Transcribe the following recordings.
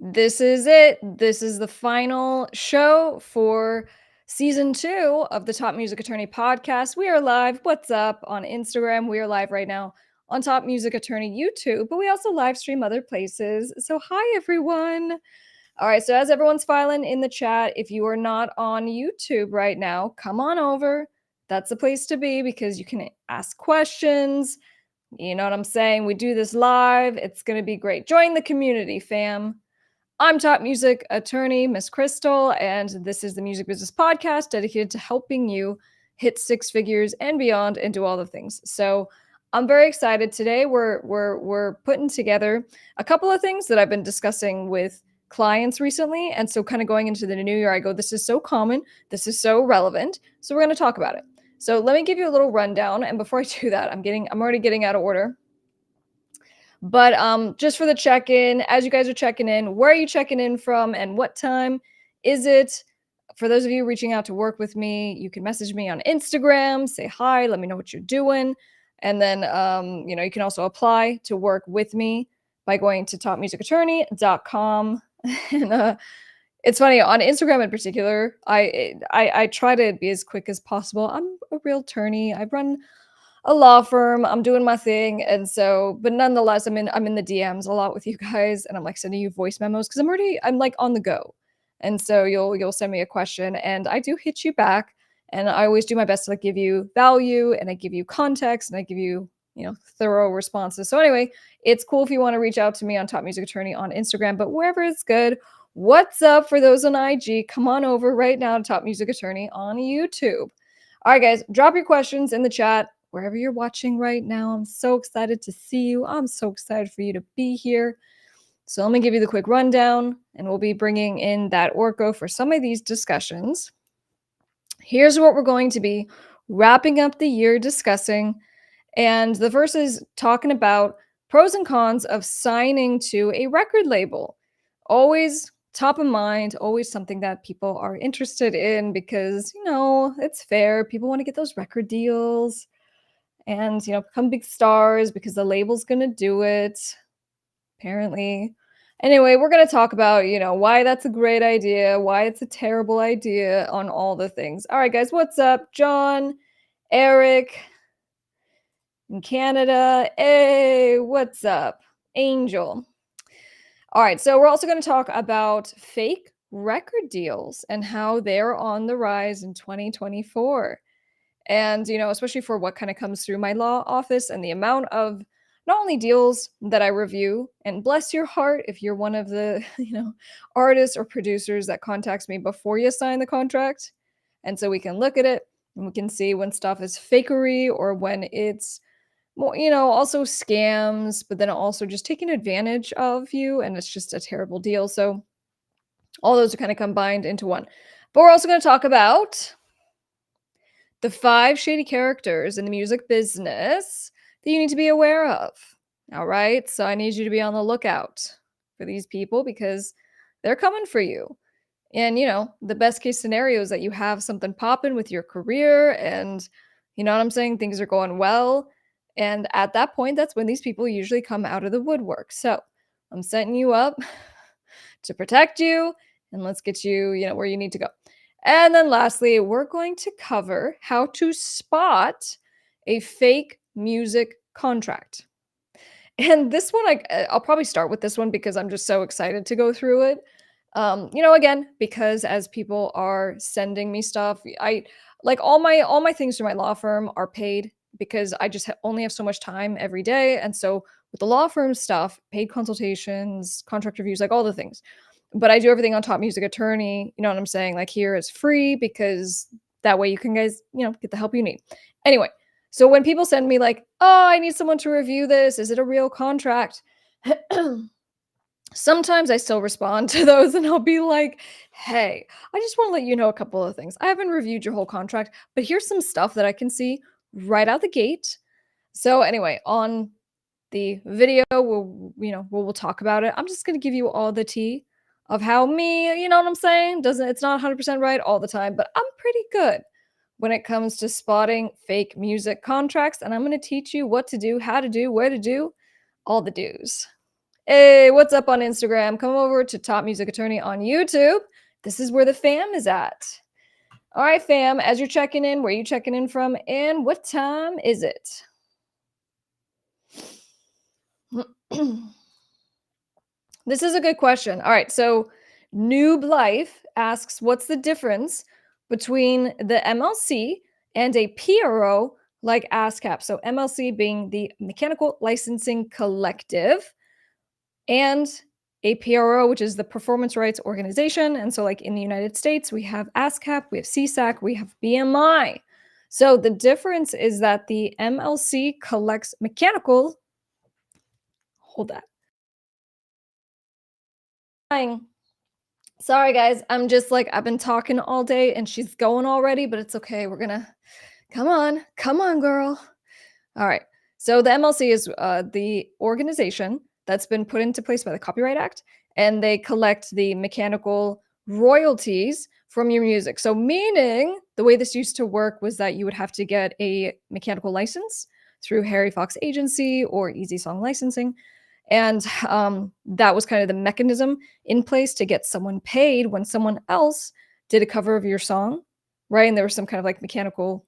This is it. This is the final show for season 2 of the Top Music Attorney podcast. We are live. What's up on Instagram? We are live right now on Top Music Attorney YouTube, but we also live stream other places. So, hi everyone. All right, so as everyone's filing in the chat, if you are not on YouTube right now, come on over. That's the place to be because you can ask questions. You know what I'm saying? We do this live. It's going to be great. Join the community, fam. I'm top music attorney, Miss Krystle, and this is the Music Business Podcast dedicated to helping you hit six figures and beyond and do all the things. So I'm very excited today. We're putting together a couple of things that I've been discussing with clients recently, and so kind of going into the new year, I go, this is so common, this is so relevant, so we're going to talk about it. So let me give you a little rundown, and before I do that, I'm already getting out of order. But just for the check-in, as you guys are checking in, where are you checking in from and what time is it? For those of you reaching out to work with me, you can message me on Instagram, say hi, let me know what you're doing. And then, you can also apply to work with me by going to topmusicattorney.com. And it's funny, on Instagram in particular, I try to be as quick as possible. I'm a real attorney. I run a law firm. I'm doing my thing. And so, but nonetheless, I'm in the DMs a lot with you guys, and I'm like sending you voice memos because I'm like on the go. And so you'll send me a question and I do hit you back. And I always do my best to like give you value and I give you context and I give you, thorough responses. So anyway, it's cool if you want to reach out to me on Top Music Attorney on Instagram, but wherever it's good. What's up for those on IG? Come on over right now to Top Music Attorney on YouTube. All right, guys, drop your questions in the chat wherever you're watching right now. I'm so excited to see you. I'm so excited for you to be here. So let me give you the quick rundown, and we'll be bringing in that Orko for some of these discussions. Here's what we're going to be wrapping up the year discussing. And the first is talking about pros and cons of signing to a record label. Always top of mind, always something that people are interested in because, it's fair. People want to get those record deals and become big stars because the label's gonna do it, apparently. Anyway, we're gonna talk about why that's a great idea, why it's a terrible idea, on all the things. All right, guys, what's up? John, Eric in Canada. Hey, what's up? Angel. All right, so we're also going to talk about fake record deals and how they're on the rise in 2024. And, especially for what kind of comes through my law office and the amount of not only deals that I review, and bless your heart if you're one of the, artists or producers that contacts me before you sign the contract. And so we can look at it and we can see when stuff is fakery or when it's more, also scams, but then also just taking advantage of you and it's just a terrible deal. So all those are kind of combined into one. But we're also going to talk about the 5 shady characters in the music business that you need to be aware of. All right. So I need you to be on the lookout for these people because they're coming for you. And, the best case scenario is that you have something popping with your career and, you know what I'm saying? Things are going well. And at that point, that's when these people usually come out of the woodwork. So I'm setting you up to protect you and let's get you, where you need to go. And then lastly, we're going to cover how to spot a fake music contract. And this one, I'll probably start with this one because I'm just so excited to go through it. Again, because as people are sending me stuff, I like all my things through my law firm are paid because I just only have so much time every day. And so with the law firm stuff, paid consultations, contract reviews, like all the things. But I do everything on Top Music Attorney. You know what I'm saying? Like here is free because that way you can guys, get the help you need. Anyway, so when people send me like, oh, I need someone to review this. Is it a real contract? Sometimes I still respond to those and I'll be like, hey, I just want to let you know a couple of things. I haven't reviewed your whole contract, but here's some stuff that I can see right out the gate. So anyway, on the video, we'll talk about it. I'm just going to give you all the tea of how me, you know what I'm saying? It's not 100% right all the time, but I'm pretty good when it comes to spotting fake music contracts. And I'm going to teach you what to do, how to do, where to do, all the do's. Hey, what's up on Instagram? Come over to Top Music Attorney on YouTube. This is where the fam is at. All right, fam, as you're checking in, where are you checking in from, and what time is it? This is a good question. All right, so Noob Life asks, what's the difference between the MLC and a PRO like ASCAP? So MLC being the Mechanical Licensing Collective, and a PRO, which is the Performance Rights Organization. And so, like in the United States, we have ASCAP, we have CSAC, we have BMI. So the difference is that the MLC collects mechanical. Hold that. Sorry, guys. I'm just like, I've been talking all day and she's going already, but it's okay. We're gonna come on, girl. All right. So the MLC is the organization that's been put into place by the Copyright Act, and they collect the mechanical royalties from your music. So meaning the way this used to work was that you would have to get a mechanical license through Harry Fox Agency or Easy Song Licensing. And that was kind of the mechanism in place to get someone paid when someone else did a cover of your song, right? And there was some kind of like mechanical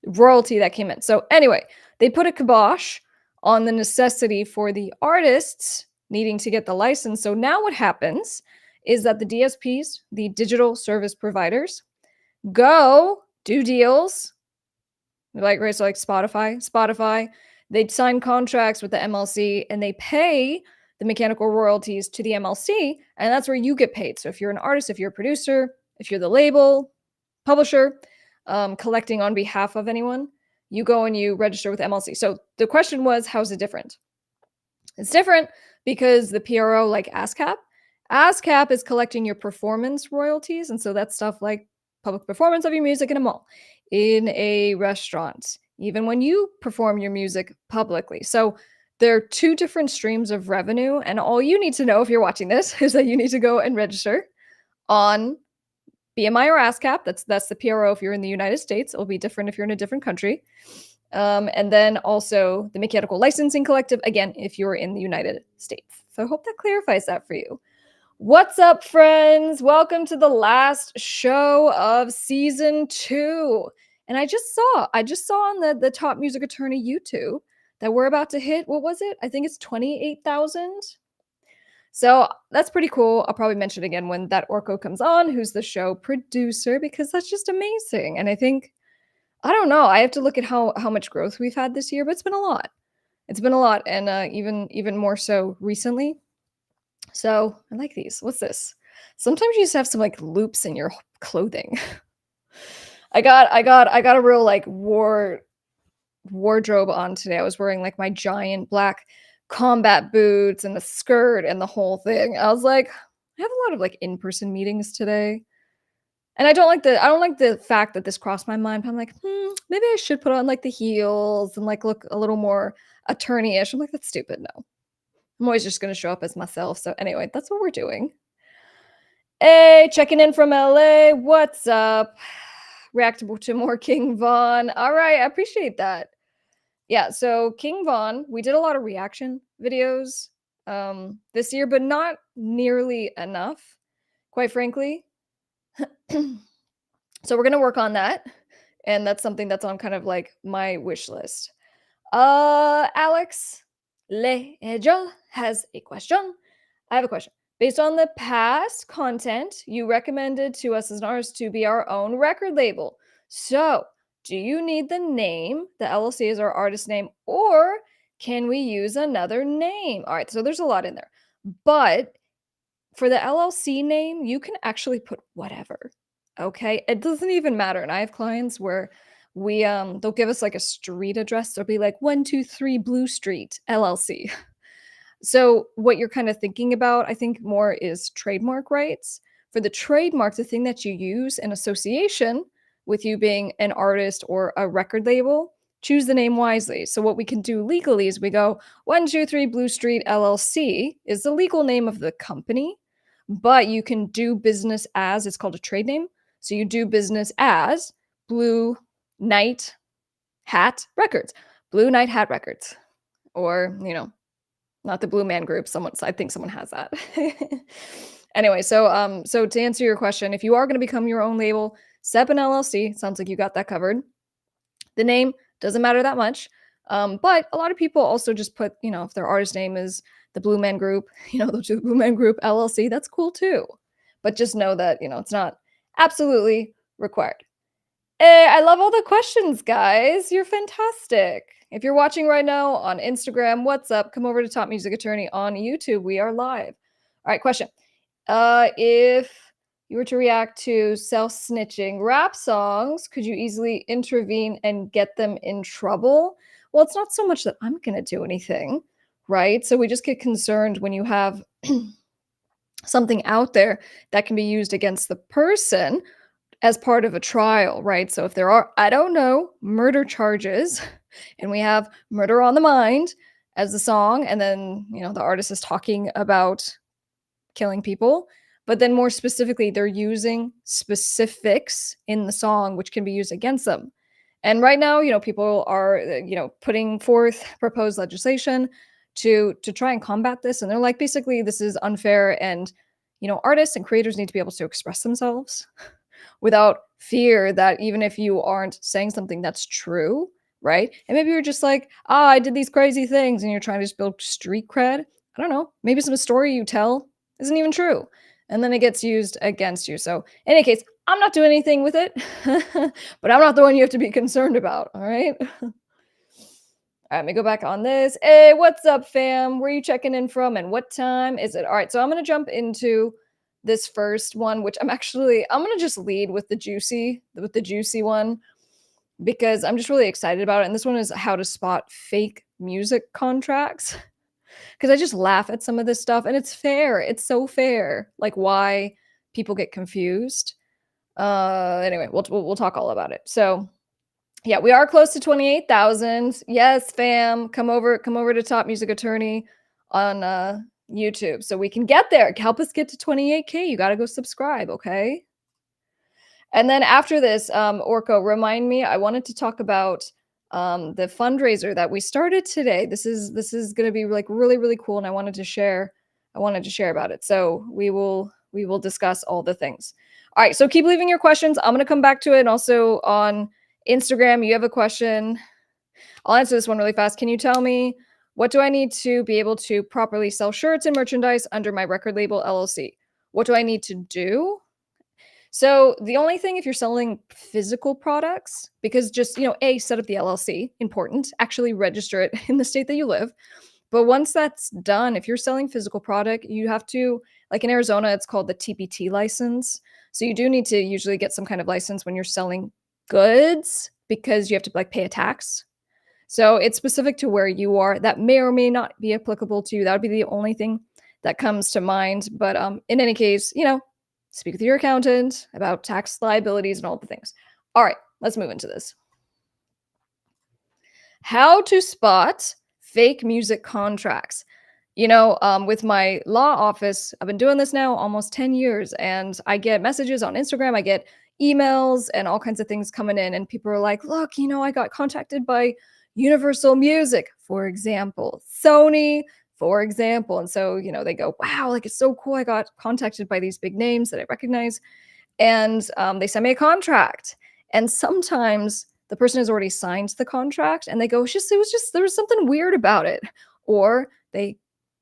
royalty that came in. So anyway, they put a kibosh on the necessity for the artists needing to get the license. So now what happens is that the DSPs, the digital service providers, go do deals like, right, so like Spotify, they'd sign contracts with the MLC and they pay the mechanical royalties to the MLC, and that's where you get paid. So if you're an artist, if you're a producer, if you're the label, publisher, collecting on behalf of anyone, you go and you register with MLC. So the question was, how's it different? It's different because the PRO, like ASCAP is collecting your performance royalties. And so that's stuff like public performance of your music in a mall, in a restaurant, even when you perform your music publicly. So there are two different streams of revenue. And all you need to know if you're watching this is that you need to go and register on BMI or ASCAP. That's the PRO if you're in the United States. It'll be different if you're in a different country. And then also the Mechanical Licensing Collective, again, if you're in the United States. So I hope that clarifies that for you. What's up, friends? Welcome to the last show of season 2. And I just saw on the Top Music Attorney YouTube that we're about to hit, what was it? I think it's 28,000. So that's pretty cool. I'll probably mention again when that Orko comes on, who's the show producer, because that's just amazing. And I think, I don't know, I have to look at how much growth we've had this year, but it's been a lot. It's been a lot, and even more so recently. So I like these. What's this? Sometimes you just have some like loops in your clothing. I got a real like wardrobe on today. I was wearing like my giant black combat boots and the skirt and the whole thing. I was like, I have a lot of like in-person meetings today. And I don't like the fact that this crossed my mind. But I'm like, maybe I should put on like the heels and like look a little more attorney-ish. I'm like, that's stupid. No. I'm always just gonna show up as myself. So anyway, that's what we're doing. Hey, checking in from LA. What's up? Reactable to more King Von. All right, I appreciate that. Yeah, so King Von, we did a lot of reaction videos this year, but not nearly enough, quite frankly. So we're gonna work on that, and that's something that's on kind of like my wish list. Alex Lejo has a question. I have a question. Based on the past content, you recommended to us as an artist to be our own record label. So, do you need the name, the LLC is our artist name, or can we use another name? All right, so there's a lot in there. But for the LLC name, you can actually put whatever. Okay? It doesn't even matter. And I have clients where they'll give us like a street address. They'll be like 123 Blue Street LLC. So what you're kind of thinking about, I think more is trademark rights. For the trademark, the thing that you use in association with you being an artist or a record label, choose the name wisely. So what we can do legally is we go 123 Blue Street LLC is the legal name of the company, but you can do business as, it's called a trade name. So you do business as Blue Night Hat Records, Blue Night Hat Records, or, Not the Blue Man Group. I think someone has that. Anyway, so to answer your question, if you are going to become your own label, set up an LLC. Sounds like you got that covered. The name doesn't matter that much. But a lot of people also just put, if their artist name is the Blue Man Group, the Blue Man Group LLC, that's cool too. But just know that, it's not absolutely required. I love all the questions, guys. You're fantastic. If you're watching right now on Instagram, what's up? Come over to Top Music Attorney on YouTube. We are live. All right, question. If you were to react to self-snitching rap songs, could you easily intervene and get them in trouble? Well, it's not so much that I'm going to do anything, right? So we just get concerned when you have something out there that can be used against the person as part of a trial, right? So if there are, I don't know, murder charges, and we have Murder on the Mind as the song, and then, the artist is talking about killing people, but then more specifically, they're using specifics in the song which can be used against them. And right now, people are, putting forth proposed legislation to try and combat this, and they're like, basically, this is unfair, and artists and creators need to be able to express themselves without fear that even if you aren't saying something that's true, right? And maybe you're just like, I did these crazy things, and you're trying to just build street cred. I don't know. Maybe some story you tell isn't even true. And then it gets used against you. So, in any case, I'm not doing anything with it, but I'm not the one you have to be concerned about. All right. All right, let me go back on this. Hey, what's up, fam? Where are you checking in from and what time is it? All right, so I'm going to jump into this first one, which I'm going to just lead with the juicy one because I'm just really excited about it. And this one is how to spot fake music contracts. Because I just laugh at some of this stuff and it's fair. It's so fair. Like why people get confused. Anyway, we'll talk all about it. So yeah, we are close to 28,000. Yes, fam. Come over to Top Music Attorney on YouTube so we can get there. Help us get to 28K. You got to go subscribe, okay? And then after this, Orko, remind me, I wanted to talk about the fundraiser that we started today. This is going to be like really, really cool. And I wanted to share about it. So we will discuss all the things. All right. So keep leaving your questions. I'm going to come back to it. And also on Instagram, you have a question. I'll answer this one really fast. Can you tell me what do I need to be able to properly sell shirts and merchandise under my record label LLC? What do I need to do? So the only thing if you're selling physical products, because just, set up the LLC, important, actually register it in the state that you live. But once that's done, if you're selling physical product, you have to, like in Arizona, it's called the TPT license. So you do need to usually get some kind of license when you're selling goods because you have to pay a tax. So it's specific to where you are. That may or may not be applicable to you. That would be the only thing that comes to mind. But in any case, speak with your accountant about tax liabilities and all the things. All right, let's move into this. How to spot fake music contracts. With my law office, I've been doing this now almost 10 years, and I get messages on Instagram, I get emails and all kinds of things coming in, and people are like, look, I got contacted by Universal Music, for example, Sony, for example. And so, they go, wow, like it's so cool. I got contacted by these big names that I recognize. And they send me a contract. And sometimes the person has already signed the contract and they go, there was something weird about it. Or they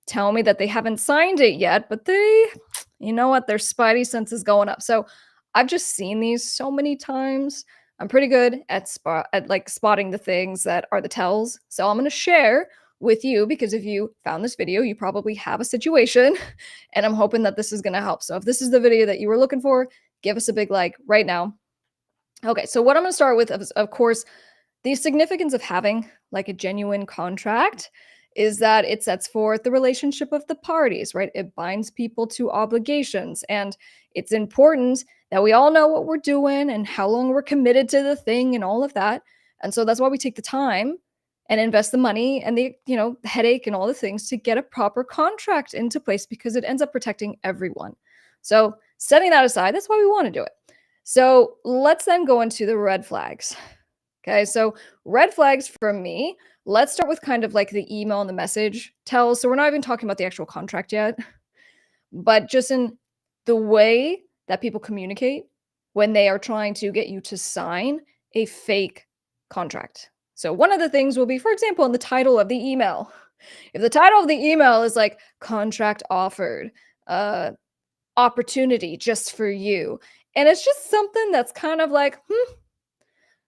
tell me that they haven't signed it yet, but their spidey sense is going up. So I've just seen these so many times. I'm pretty good at spotting the things that are the tells. So I'm going to share with you because if you found this video, you probably have a situation and I'm hoping that this is going to help. So if this is the video that you were looking for, give us a big like right now. Okay, so what I'm going to start with is, of course, the significance of having like a genuine contract is that it sets forth the relationship of the parties, right? It binds people to obligations, and it's important that we all know what we're doing and how long we're committed to the thing and all of that. And so that's why we take the time and invest the money and the headache and all the things to get a proper contract into place because it ends up protecting everyone. So setting that aside, that's why we want to do it. So let's then go into the red flags. Okay, so red flags for me. Let's start with kind of like the email and the message tells. So we're not even talking about the actual contract yet, but just in the way that people communicate when they are trying to get you to sign a fake contract. So one of the things will be, for example, in the title of the email. If the title of the email is like contract offered, uh, opportunity just for you, and it's just something that's kind of like,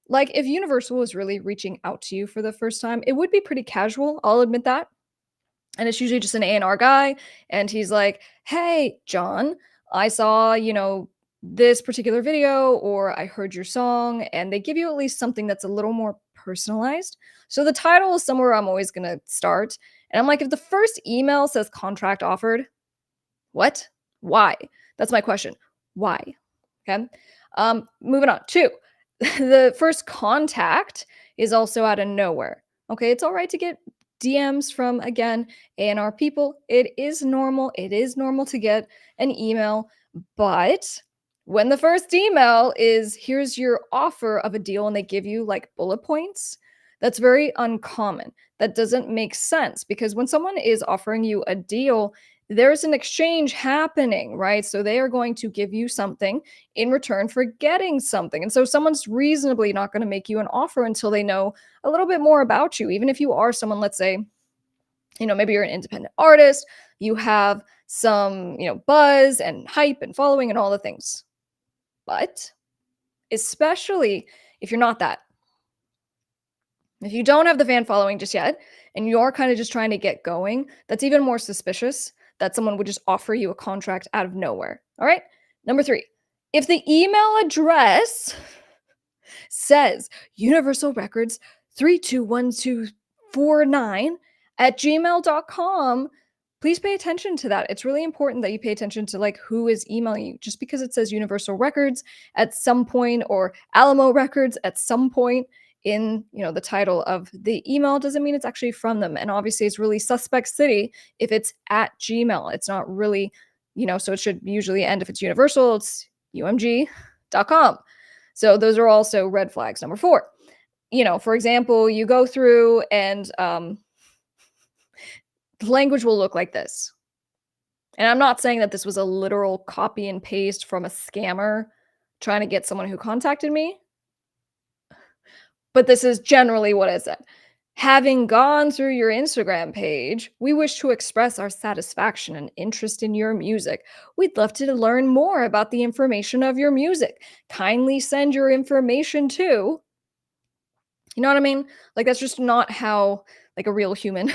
like if Universal was really reaching out to you for the first time, it would be pretty casual. I'll admit that. And it's usually just an A&R guy. And he's like, hey, John, I saw, this particular video or I heard your song. And they give you at least something that's a little more personalized. So the title is somewhere I'm always going to start. And I'm like, if the first email says contract offered, what? Why? That's my question. Why? Okay. Moving on. Two, the first contact is also out of nowhere. Okay. It's all right to get DMs from, again, A&R people. It is normal. It is normal to get an email. But when the first email is, here's your offer of a deal, and they give you like bullet points, that's very uncommon. That doesn't make sense because when someone is offering you a deal, there's an exchange happening, right? So they are going to give you something in return for getting something. And so someone's reasonably not going to make you an offer until they know a little bit more about you. Even if you are someone, let's say, maybe you're an independent artist, you have some, buzz and hype and following and all the things. But especially if you're not that, if you don't have the fan following just yet, and you're kind of just trying to get going, that's even more suspicious that someone would just offer you a contract out of nowhere. All right. Number three, if the email address says Universal Records 321249 at gmail.com, please pay attention to that. It's really important that you pay attention to like who is emailing you. Just because it says Universal Records at some point or Alamo Records at some point in the title of the email doesn't mean it's actually from them. And obviously it's really suspect city if it's at Gmail. It's not really, so it should usually end if it's Universal, it's umg.com. So those are also red flags. Number four, for example, you go through and the language will look like this. And I'm not saying that this was a literal copy and paste from a scammer trying to get someone who contacted me, but this is generally what it said. Having gone through your Instagram page, we wish to express our satisfaction and interest in your music. We'd love to learn more about the information of your music. Kindly send your information to, you know what I mean? Like that's just not how like a real human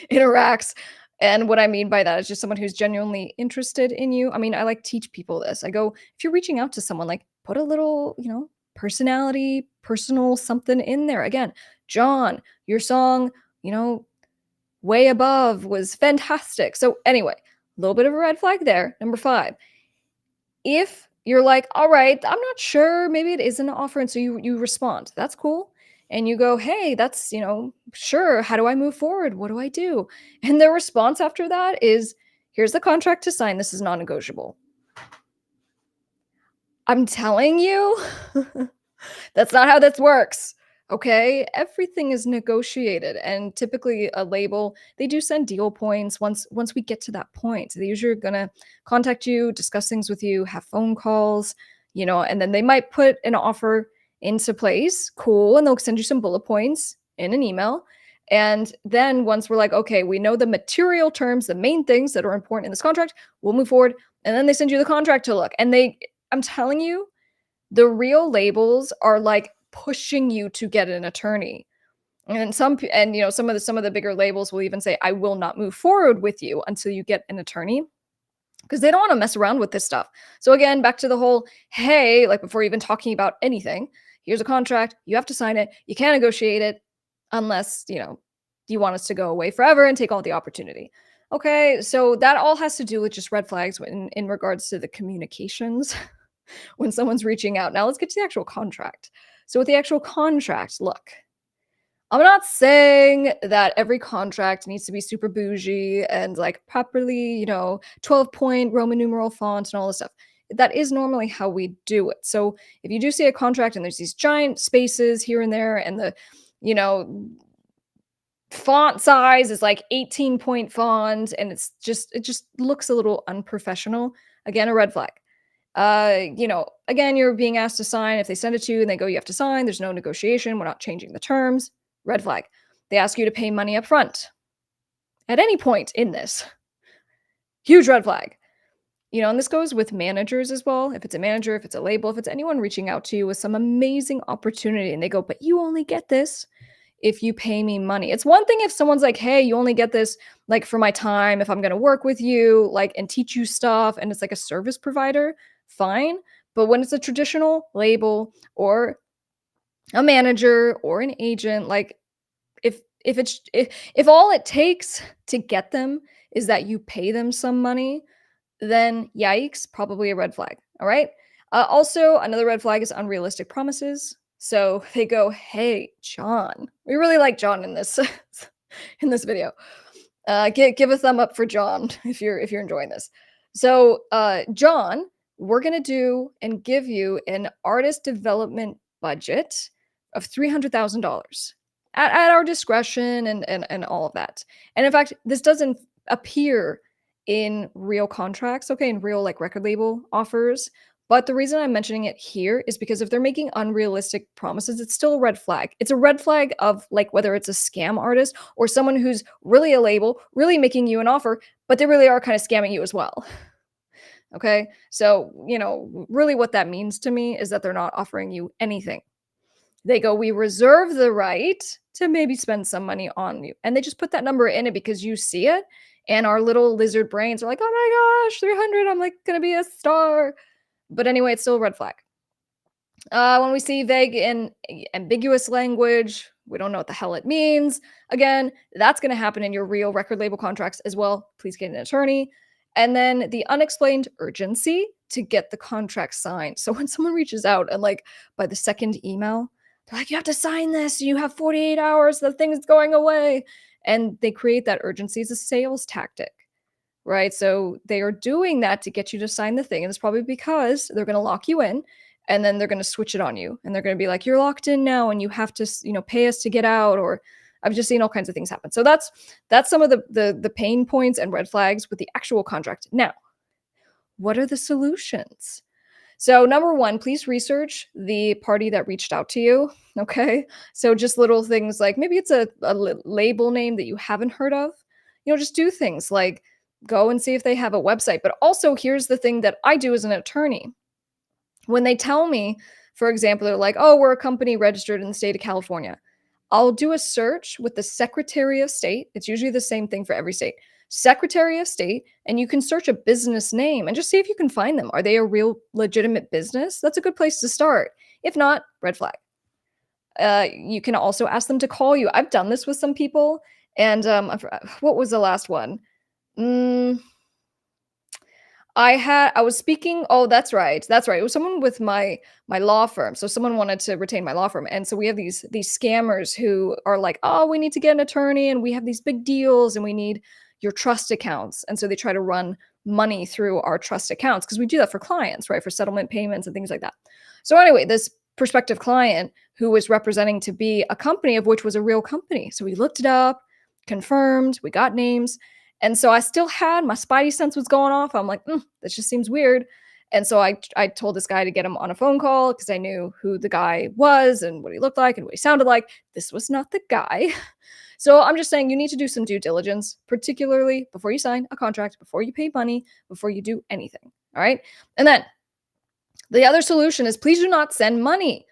interacts. And what I mean by that is just someone who's genuinely interested in you. I mean, I like teach people this. I go, if you're reaching out to someone, like put a little, personality, personal something in there. Again, John, your song, Way Above was fantastic. So anyway, a little bit of a red flag there. Number five, if you're like, all right, I'm not sure, maybe it is an offer. And so you respond, that's cool. And you go, hey, that's, sure. How do I move forward? What do I do? And their response after that is, here's the contract to sign. This is non-negotiable. I'm telling you, that's not how this works. Okay, everything is negotiated, and typically a label, they do send deal points once we get to that point. They usually are gonna contact you, discuss things with you, have phone calls, and then they might put an offer into place. Cool, and they'll send you some bullet points in an email. And then once we're like, okay, we know the material terms, the main things that are important in this contract, we'll move forward. And then they send you the contract to look. And I'm telling you, the real labels are like pushing you to get an attorney. And some of the bigger labels will even say, I will not move forward with you until you get an attorney, because they don't want to mess around with this stuff. So again, back to the whole, hey, like before even talking about anything, here's a contract, you have to sign it, you can't negotiate it unless, you want us to go away forever and take all the opportunity. Okay, so that all has to do with just red flags in regards to the communications when someone's reaching out. Now let's get to the actual contract. So with the actual contract, look, I'm not saying that every contract needs to be super bougie and like properly, 12-point Roman numeral font and all this stuff. that is normally how we do it. So if you do see a contract and there's these giant spaces here and there, and the, you know, font size is like 18-point font, and it just looks a little unprofessional, again, a red flag. Again, you're being asked to sign. If they send it to you and they go, you have to sign, there's no negotiation, we're not changing the terms, red flag. They ask you to pay money up front at any point in this, huge red flag. And this goes with managers as well. If it's a manager, if it's a label, if it's anyone reaching out to you with some amazing opportunity and they go, but you only get this if you pay me money. It's one thing if someone's like, hey, you only get this like for my time, if I'm going to work with you, like, and teach you stuff, and it's like a service provider, fine. But when it's a traditional label or a manager or an agent, like, if all it takes to get them is that you pay them some money, then yikes, probably a red flag. All right. Also, another red flag is unrealistic promises. So they go, "Hey, John, we really like John in this in this video. Give a thumb up for John if you're enjoying this." So, John, we're gonna do and give you an artist development budget of $300,000 at our discretion, and all of that. And in fact, this doesn't appear in real contracts, okay, in real like record label offers. But the reason I'm mentioning it here is because if they're making unrealistic promises, it's still a red flag. It's a red flag of like whether it's a scam artist or someone who's really a label, really making you an offer, but they really are kind of scamming you as well. Okay. So, really what that means to me is that they're not offering you anything. They go, we reserve the right to maybe spend some money on you. And they just put that number in it because you see it. And our little lizard brains are like, oh my gosh, 300, I'm like going to be a star. But anyway, it's still a red flag. When we see vague and ambiguous language, we don't know what the hell it means. Again, that's going to happen in your real record label contracts as well. Please get an attorney. And then the unexplained urgency to get the contract signed. So when someone reaches out and like by the second email, they're like, you have to sign this. You have 48 hours. The thing is going away. And they create that urgency as a sales tactic, right? So they are doing that to get you to sign the thing. And it's probably because they're going to lock you in and then they're going to switch it on you. And they're going to be like, you're locked in now and you have to, pay us to get out. Or I've just seen all kinds of things happen. So that's some of the pain points and red flags with the actual contract. Now, what are the solutions? So number one, please research the party that reached out to you. Okay. So just little things like maybe it's a label name that you haven't heard of. Just do things like go and see if they have a website. But also, here's the thing that I do as an attorney. When they tell me, for example, they're like, oh, we're a company registered in the state of California. I'll do a search with the Secretary of State. It's usually the same thing for every state. Secretary of State, and you can search a business name and just see if you can find them. Are they a real legitimate business? That's a good place to start. If not, red flag. You can also ask them to call you. I've done this with some people, and what was the last one? I was speaking. Oh, that's right. That's right. It was someone with my law firm. So someone wanted to retain my law firm. And so we have these scammers who are like, oh, we need to get an attorney and we have these big deals and we need your trust accounts. And so they try to run money through our trust accounts because we do that for clients, right? For settlement payments and things like that. So anyway, this prospective client who was representing to be a company of which was a real company. So we looked it up, confirmed, we got names. And so I still had my spidey sense was going off. I'm like, that just seems weird. And so I told this guy to get him on a phone call because I knew who the guy was and what he looked like and what he sounded like. This was not the guy. So I'm just saying you need to do some due diligence, particularly before you sign a contract, before you pay money, before you do anything. All right. And then the other solution is please do not send money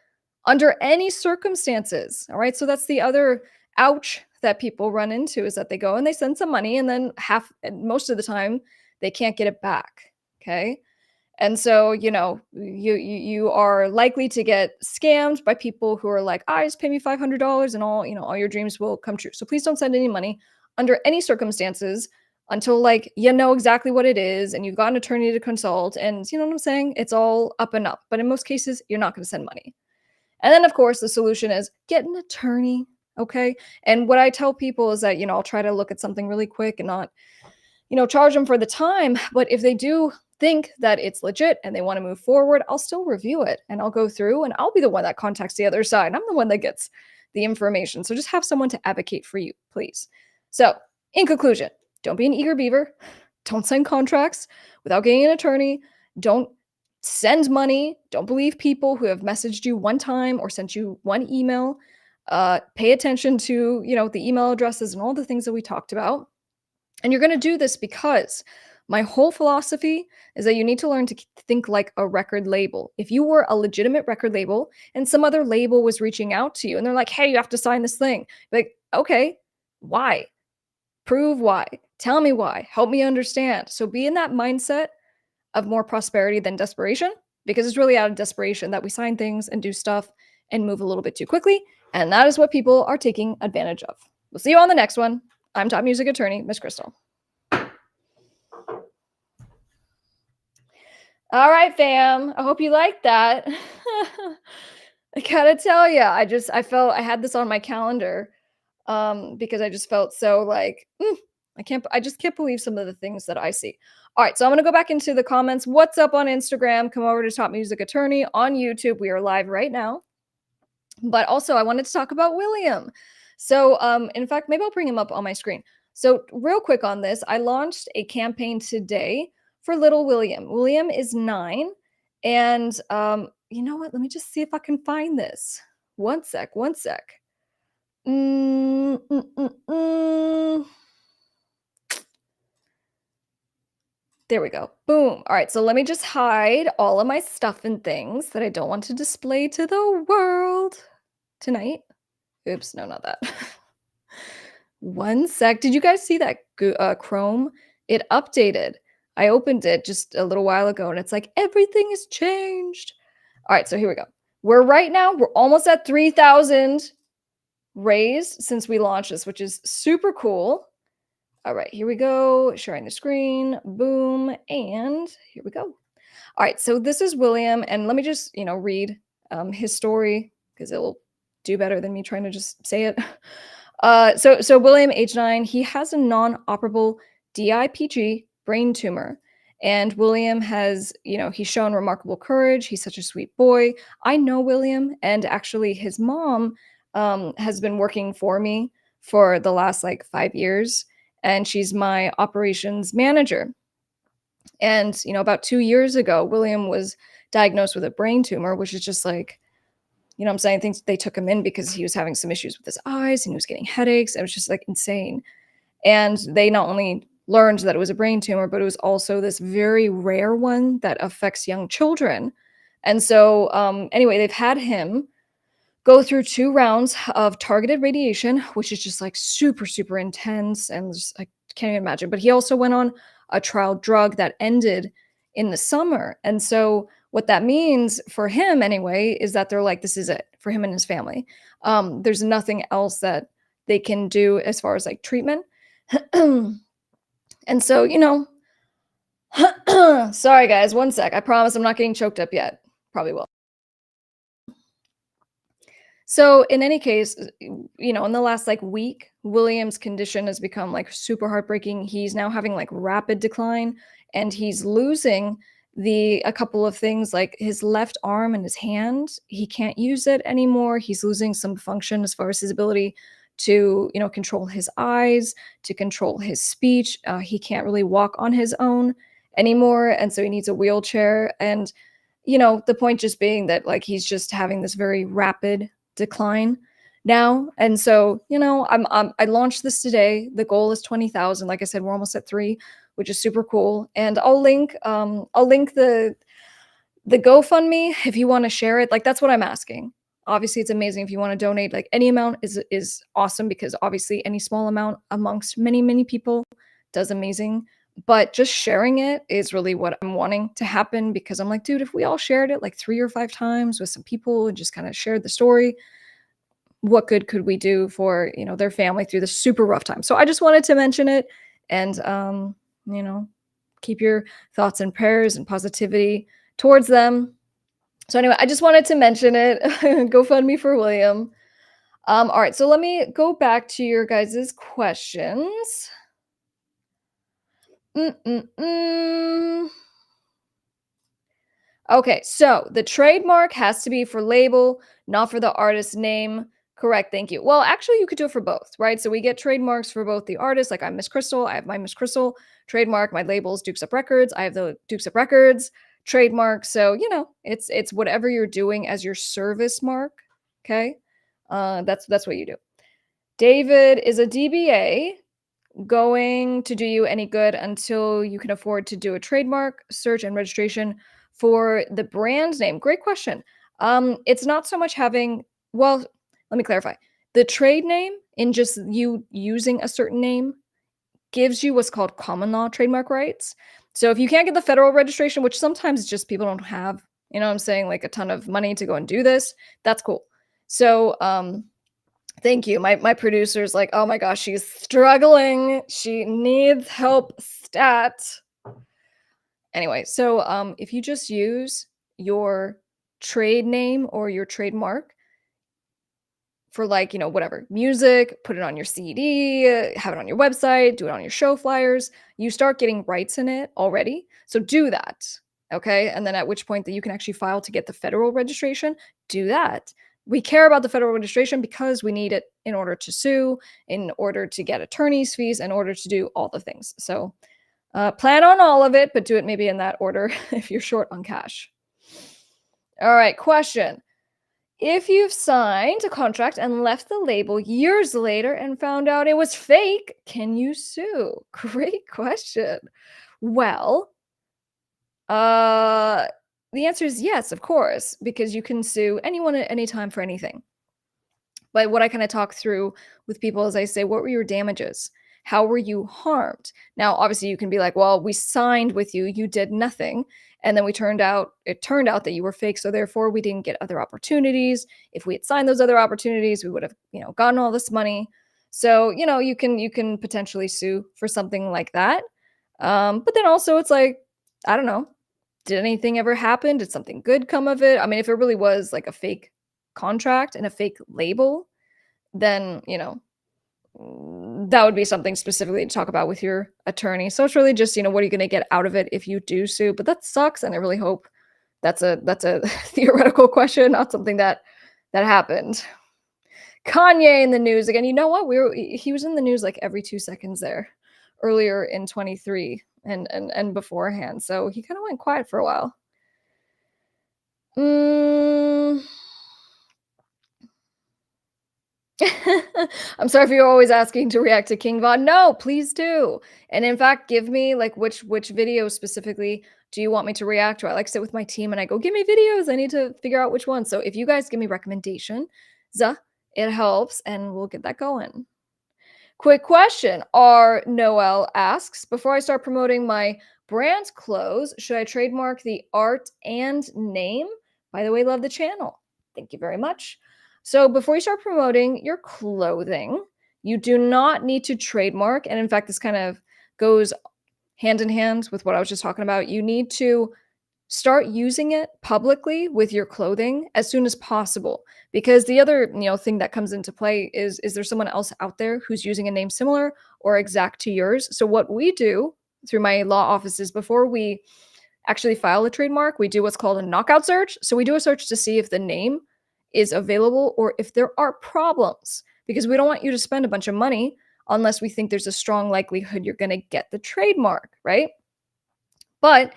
under any circumstances. All right. So that's the other ouch that people run into is that they go and they send some money and then most of the time they can't get it back. Okay. And so, you are likely to get scammed by people who are like, just pay me $500 and all your dreams will come true. So please don't send any money under any circumstances until you know exactly what it is and you've got an attorney to consult and you know what I'm saying? It's all up and up. But in most cases, you're not going to send money. And then of course the solution is get an attorney. Okay. And what I tell people is that, I'll try to look at something really quick and not, charge them for the time. But if they do think that it's legit and they want to move forward, I'll still review it and I'll go through and I'll be the one that contacts the other side. I'm the one that gets the information. So just have someone to advocate for you, please. So, in conclusion, don't be an eager beaver. Don't sign contracts without getting an attorney. Don't send money. Don't believe people who have messaged you one time or sent you one email. Pay attention to, the email addresses and all the things that we talked about. And you're going to do this because my whole philosophy is that you need to learn to think like a record label. If you were a legitimate record label and some other label was reaching out to you and they're like, hey, you have to sign this thing. Like, okay, why? Prove why. Tell me why. Help me understand. So be in that mindset of more prosperity than desperation, because it's really out of desperation that we sign things and do stuff and move a little bit too quickly. And that is what people are taking advantage of. We'll see you on the next one. I'm top music attorney, Miss Krystle. All right, fam. I hope you liked that. I gotta tell you, I felt I had this on my calendar because I just felt so like, I just can't believe some of the things that I see. All right, so I'm gonna go back into the comments. What's up on Instagram? Come over to Top Music Attorney on YouTube. We are live right now. But also, I wanted to talk about William. So, in fact, maybe I'll bring him up on my screen. So, real quick on this, I launched a campaign today for little William. William is 9, and you know what? Let me just see if I can find this. One sec. Mm, mm, mm, mm. There we go. Boom. All right, so let me just hide all of my stuff and things that I don't want to display to the world tonight. Oops, no, not that. One sec. Did you guys see that Chrome? It updated. I opened it just a little while ago and it's like everything has changed. All right, so here we go. We're almost at 3,000 raised since we launched this, which is super cool. All right, here we go. Sharing the screen. Boom. And here we go. All right, so this is William. And let me just, read his story because it will do better than me trying to just say it. So William, age 9, he has a non-operable DIPG brain tumor. And William has, he's shown remarkable courage. He's such a sweet boy. I know William, and actually his mom has been working for me for the last 5 years. And she's my operations manager. And, about 2 years ago, William was diagnosed with a brain tumor, which is just I'm saying, things they took him in because he was having some issues with his eyes and he was getting headaches. It was just insane. And they not only learned that it was a brain tumor, but it was also this very rare one that affects young children. And so, anyway, they've had him go through 2 rounds of targeted radiation, which is just super, super intense. And just, I can't even imagine. But he also went on a trial drug that ended in the summer. And so what that means for him anyway, is that they're like, this is it for him and his family. There's nothing else that they can do as far as treatment. And so, sorry guys, one sec. I promise I'm not getting choked up yet. Probably will. So in any case, in the last week, William's condition has become super heartbreaking. He's now having rapid decline, and he's losing a couple of things like his left arm and his hand. He can't use it anymore. He's losing some function as far as his ability to, control his eyes, to control his speech. He can't really walk on his own anymore, and so he needs a wheelchair. And the point just being that he's just having this very rapid decline now. And so, I launched this today. The goal is 20,000. Like I said, we're almost at 3, which is super cool. And I'll link the GoFundMe if you want to share it. That's what I'm asking. Obviously, it's amazing if you want to donate. Any amount is awesome, because obviously any small amount amongst many, many people does amazing. But just sharing it is really what I'm wanting to happen, because I'm like, dude, if we all shared it 3 or 5 times with some people and just kind of shared the story, what good could we do for, their family through this super rough time? So I just wanted to mention it, and, keep your thoughts and prayers and positivity towards them. So anyway, I just wanted to mention it. GoFundMe for William. All right, so let me go back to your guys' questions. Okay, so the trademark has to be for label, not for the artist's name. Correct, thank you. Well, actually, you could do it for both, right? So we get trademarks for both the artist, like I'm Miss Krystle, I have my Miss Krystle trademark. My label's Dukes Up Records, I have the Dukes Up Records trademark. So it's whatever you're doing as your service mark. Okay, that's what you do. David is a DBA going to do you any good until you can afford to do a trademark search and registration for the brand name? Great question. It's not so much having, well, let me clarify. The trade name in just you using a certain name gives you what's called common law trademark rights. So if you can't get the federal registration, which sometimes just people don't have, you know what I'm saying, like a ton of money to go and do this, that's cool. So thank you. My producer's like, "Oh my gosh, she's struggling. She needs help stat." Anyway, so if you just use your trade name or your trademark for like, whatever, music, put it on your CD, have it on your website, do it on your show flyers, you start getting rights in it already. So do that. Okay? And then at which point that you can actually file to get the federal registration, do that. We care about the federal registration because we need it in order to sue, in order to get attorney's fees, in order to do all the things. So plan on all of it, but do it maybe in that order if you're short on cash. All right, question. If you've signed a contract and left the label years later and found out it was fake, can you sue? Great question. Well, uh, the answer is yes, of course, because you can sue anyone at any time for anything. But what I kind of talk through with people is I say, what were your damages? How were you harmed? Now, obviously, you can be like, well, we signed with you, you did nothing. And then it turned out that you were fake. So therefore, we didn't get other opportunities. If we had signed those other opportunities, we would have, gotten all this money. So, you can potentially sue for something like that. But then also it's like, I don't know, did anything ever happen? Did something good come of it? I mean, if it really was like a fake contract and a fake label, then, that would be something specifically to talk about with your attorney. So it's really just, what are you going to get out of it if you do sue? But that sucks. And I really hope that's a theoretical question, not something that happened. Kanye in the news again. You know what? He was in the news like every 2 seconds there earlier in 23 and beforehand. So he kind of went quiet for a while. I'm sorry if you're always asking to react to King Von. No, please do. And in fact, give me like which video specifically do you want me to react to? I like sit with my team and I go, give me videos. I need to figure out which one. So if you guys give me recommendations, it helps and we'll get that going. Quick question. Noel asks, before I start promoting my brand clothes, should I trademark the art and name? By the way, love the channel. Thank you very much. So before you start promoting your clothing, you do not need to trademark. And in fact, this kind of goes hand in hand with what I was just talking about. You need to start using it publicly with your clothing as soon as possible, because the other thing that comes into play is there someone else out there who's using a name similar or exact to yours? So what we do through my law offices, before we actually file a trademark, we do what's called a knockout search. So we do a search to see if the name is available or if there are problems, because we don't want you to spend a bunch of money unless we think there's a strong likelihood you're going to get the trademark, right? But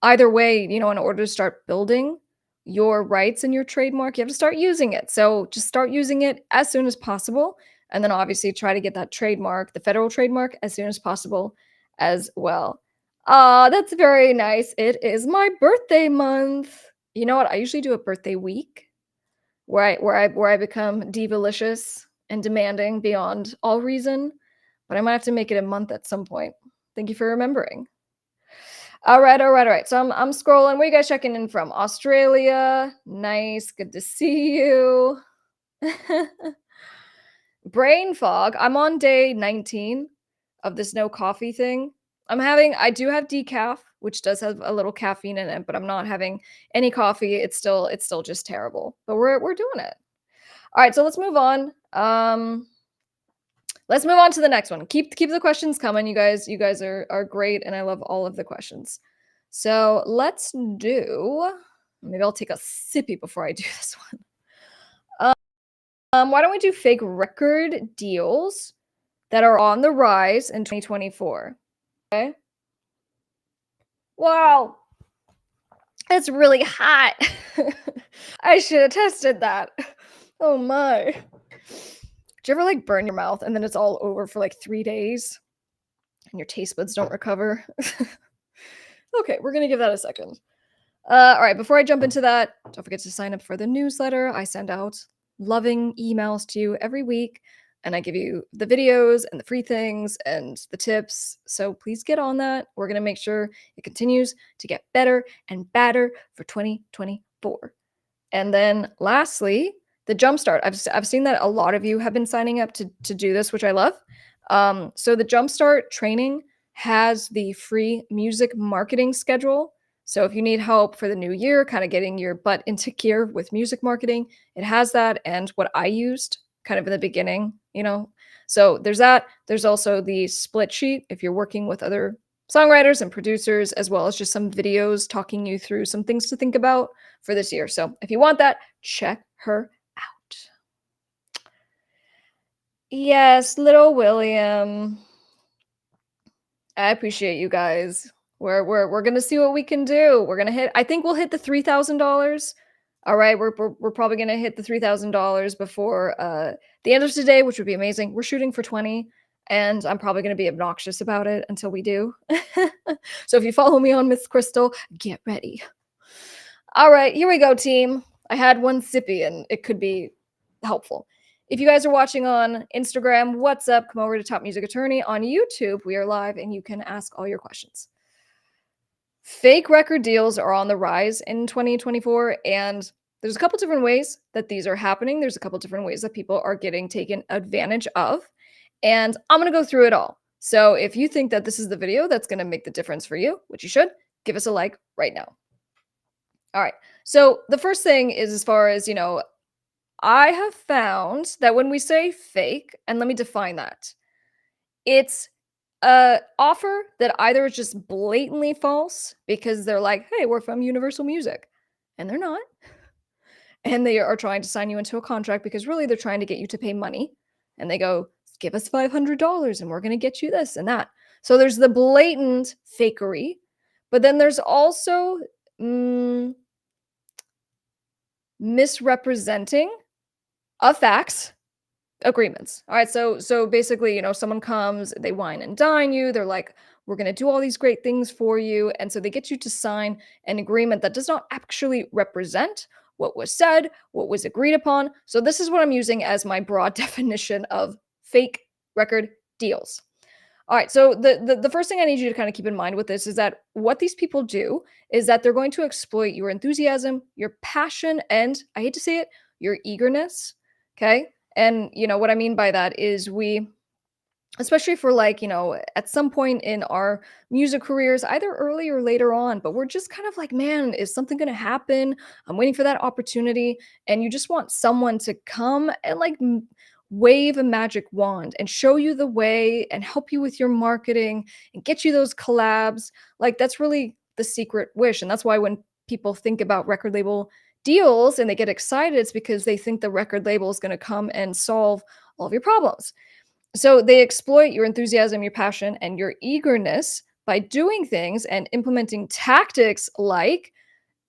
either way, in order to start building your rights and your trademark, you have to start using it. So just start using it as soon as possible. And then obviously try to get that trademark, the federal trademark, as soon as possible as well. That's very nice. It is my birthday month. You know what? I usually do a birthday week where I become divalicious and demanding beyond all reason. But I might have to make it a month at some point. Thank you for remembering. All right. So I'm scrolling. Where you guys checking in from? Australia. Nice. Good to see you. Brain fog. I'm on day 19 of this no coffee thing. I do have decaf, which does have a little caffeine in it, but I'm not having any coffee. It's still just terrible. But we're doing it. All right, so let's move on. Let's move on to the next one. Keep the questions coming. You guys are great, and I love all of the questions. So let's do Maybe I'll take a sippy before I do this one. Why don't we do fake record deals that are on the rise in 2024? Okay. Wow, it's really hot. I should have tested that. Oh my. Do you ever like burn your mouth and then it's all over for like 3 days and your taste buds don't recover? Okay, we're gonna give that a second. All right, before I jump into that, don't forget to sign up for the newsletter. I send out loving emails to you every week, and I give you the videos and the free things and the tips. So please get on that. We're going to make sure it continues to get better and better for 2024. And then lastly, the Jumpstart. I've seen that a lot of you have been signing up to do this, which I love. So the Jumpstart training has the free music marketing schedule. So if you need help for the new year, kind of getting your butt into gear with music marketing, it has that and what I used kind of in the beginning, you know. So there's that. There's also the split sheet if you're working with other songwriters and producers, as well as just some videos talking you through some things to think about for this year. So if you want that, check her out. Yes, little William. I appreciate you guys. We're gonna see what we can do. We're gonna hit. I think we'll hit the $3,000. All right, we're probably gonna hit the $3,000 before the end of today, which would be amazing. We're shooting for 20, and I'm probably gonna be obnoxious about it until we do. So if you follow me on Miss Krystle, get ready. All right, here we go, team. I had one sippy, and it could be helpful. If you guys are watching on Instagram, what's up? Come over to Top Music Attorney. On YouTube, we are live and you can ask all your questions. Fake record deals are on the rise in 2024, and there's a couple different ways that these are happening. There's a couple different ways that people are getting taken advantage of, and I'm going to go through it all. So if you think that this is the video that's going to make the difference for you, which you should, give us a like right now. All right. So the first thing is, as far as, I have found that when we say fake, and let me define that, it's a offer that either is just blatantly false because they're like, hey, we're from Universal Music, and they're not. And they are trying to sign you into a contract because really they're trying to get you to pay money. And they go, give us $500 and we're going to get you this and that. So there's the blatant fakery, but then there's also misrepresenting of facts agreements. All right, so basically, someone comes, they wine and dine you, they're like, we're going to do all these great things for you, and so they get you to sign an agreement that does not actually represent what was said, what was agreed upon. So this is what I'm using as my broad definition of fake record deals. All right, so the first thing I need you to kind of keep in mind with this is that what these people do is that they're going to exploit your enthusiasm, your passion, and I hate to say it, your eagerness. Okay. And what I mean by that is we, especially for like, at some point in our music careers, either early or later on, but we're just kind of like, man, is something going to happen? I'm waiting for that opportunity. And you just want someone to come and like wave a magic wand and show you the way and help you with your marketing and get you those collabs. Like that's really the secret wish. And that's why when people think about record label deals and they get excited, it's because they think the record label is going to come and solve all of your problems. So they exploit your enthusiasm, your passion, and your eagerness by doing things and implementing tactics like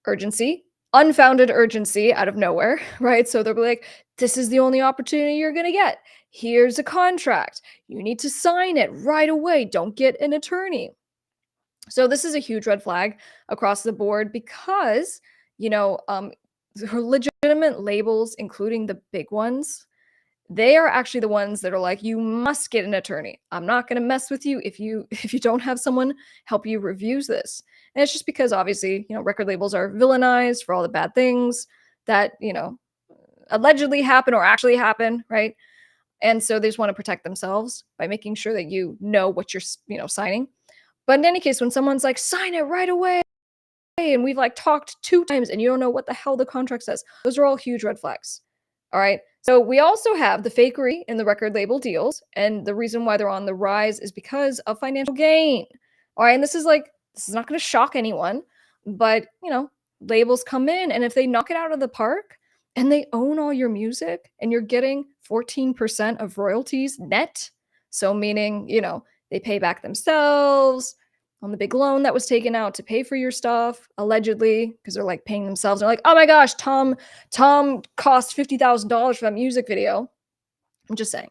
urgency, unfounded urgency out of nowhere, right? So they'll be like, this is the only opportunity you're going to get. Here's a contract. You need to sign it right away. Don't get an attorney. So this is a huge red flag across the board because, legitimate labels, including the big ones, they are actually the ones that are like, you must get an attorney. I'm not going to mess with you if you don't have someone help you review this. And it's just because obviously, record labels are villainized for all the bad things that, allegedly happen or actually happen, right? And so they just want to protect themselves by making sure that you know what you're, signing. But in any case, when someone's like, sign it right away, and we've like talked 2 times and you don't know what the hell the contract says, those are all huge red flags. All right. So we also have the fakery in the record label deals. And the reason why they're on the rise is because of financial gain. All right. And this is not going to shock anyone, but labels come in, and if they knock it out of the park and they own all your music and you're getting 14% of royalties net, so meaning, they pay back themselves on the big loan that was taken out to pay for your stuff, allegedly, because they're like paying themselves. They're like, oh my gosh, Tom cost $50,000 for that music video. I'm just saying.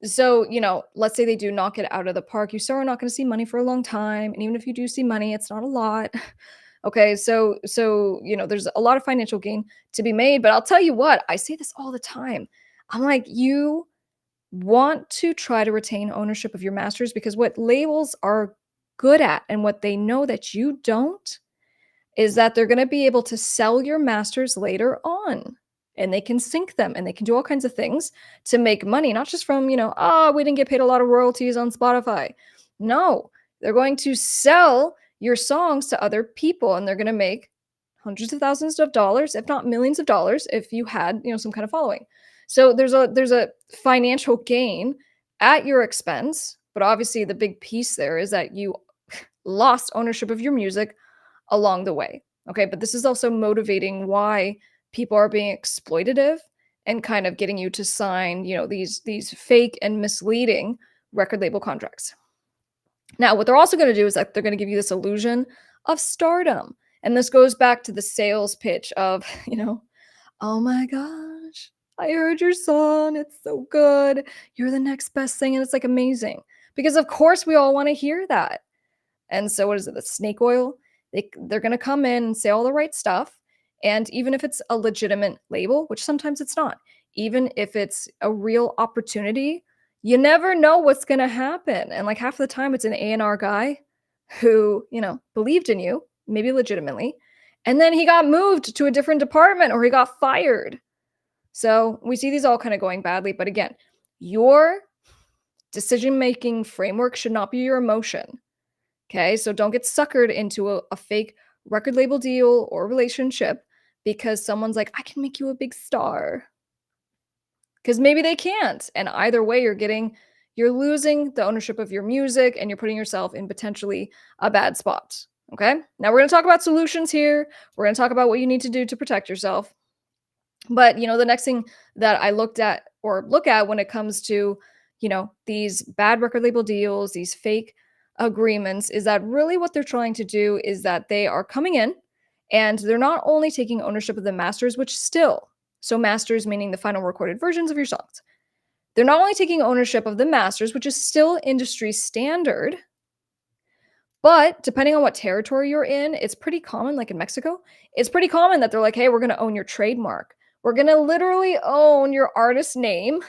So, let's say they do knock it out of the park. You still are not going to see money for a long time. And even if you do see money, it's not a lot. Okay, so there's a lot of financial gain to be made, but I'll tell you what, I say this all the time. I'm like, you want to try to retain ownership of your masters, because what labels are good at and what they know that you don't is that they're going to be able to sell your masters later on, and they can sync them and they can do all kinds of things to make money, not just from, oh, we didn't get paid a lot of royalties on Spotify. No, they're going to sell your songs to other people, and they're going to make hundreds of thousands of dollars, if not millions of dollars, if you had, some kind of following. So there's a financial gain at your expense, but obviously the big piece there is that you lost ownership of your music along the way. Okay, but this is also motivating why people are being exploitative and kind of getting you to sign, these fake and misleading record label contracts. Now, what they're also going to do is that they're going to give you this illusion of stardom. And this goes back to the sales pitch of, oh my gosh, I heard your song. It's so good. You're the next best thing. And it's like amazing. Because of course we all want to hear that. And so what is it? The snake oil? They're going to come in and say all the right stuff. And even if it's a legitimate label, which sometimes it's not, even if it's a real opportunity, you never know what's going to happen. And like half the time it's an A&R guy who, believed in you, maybe legitimately, and then he got moved to a different department or he got fired. So we see these all kind of going badly. But again, your decision-making framework should not be your emotion. Okay, so don't get suckered into a fake record label deal or relationship because someone's like, I can make you a big star. Because maybe they can't. And either way, you're losing the ownership of your music and you're putting yourself in potentially a bad spot. Okay, now we're going to talk about solutions here. We're going to talk about what you need to do to protect yourself. But, the next thing that I look at when it comes to, these bad record label deals, these fake agreements, is that really what they're trying to do is that they are coming in and they're not only taking ownership of the masters, which still, so masters meaning the final recorded versions of your songs. They're not only taking ownership of the masters, which is still industry standard, but depending on what territory you're in, it's pretty common, like in Mexico, it's pretty common that they're like, hey, we're going to own your trademark. We're going to literally own your artist name.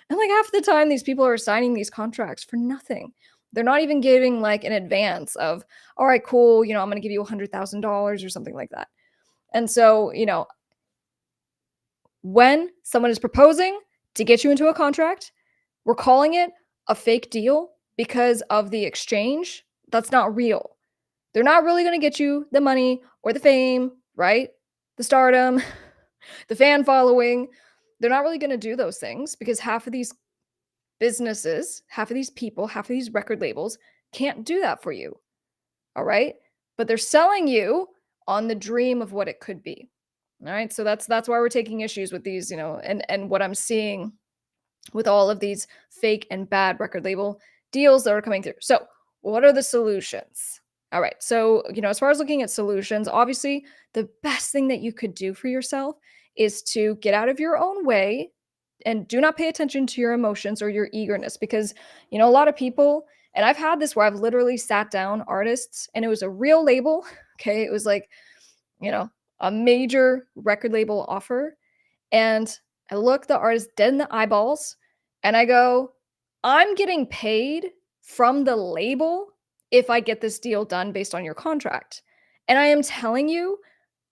And like half the time, these people are signing these contracts for nothing. They're not even giving like an advance of, all right, cool, I'm going to give you $100,000 or something like that. And so, when someone is proposing to get you into a contract, we're calling it a fake deal because of the exchange. That's not real. They're not really going to get you the money or the fame, right? The stardom, the fan following. They're not really going to do those things because half of these businesses, half of these people, half of these record labels can't do that for you. All right? But they're selling you on the dream of what it could be. All right? So that's why we're taking issues with these, and what I'm seeing with all of these fake and bad record label deals that are coming through. So, what are the solutions? All right. So, as far as looking at solutions, obviously the best thing that you could do for yourself is to get out of your own way and do not pay attention to your emotions or your eagerness, because, a lot of people, and I've had this where I've literally sat down artists and it was a real label. Okay. It was like, a major record label offer. And I look the artist dead in the eyeballs and I go, I'm getting paid from the label if I get this deal done based on your contract. And I am telling you,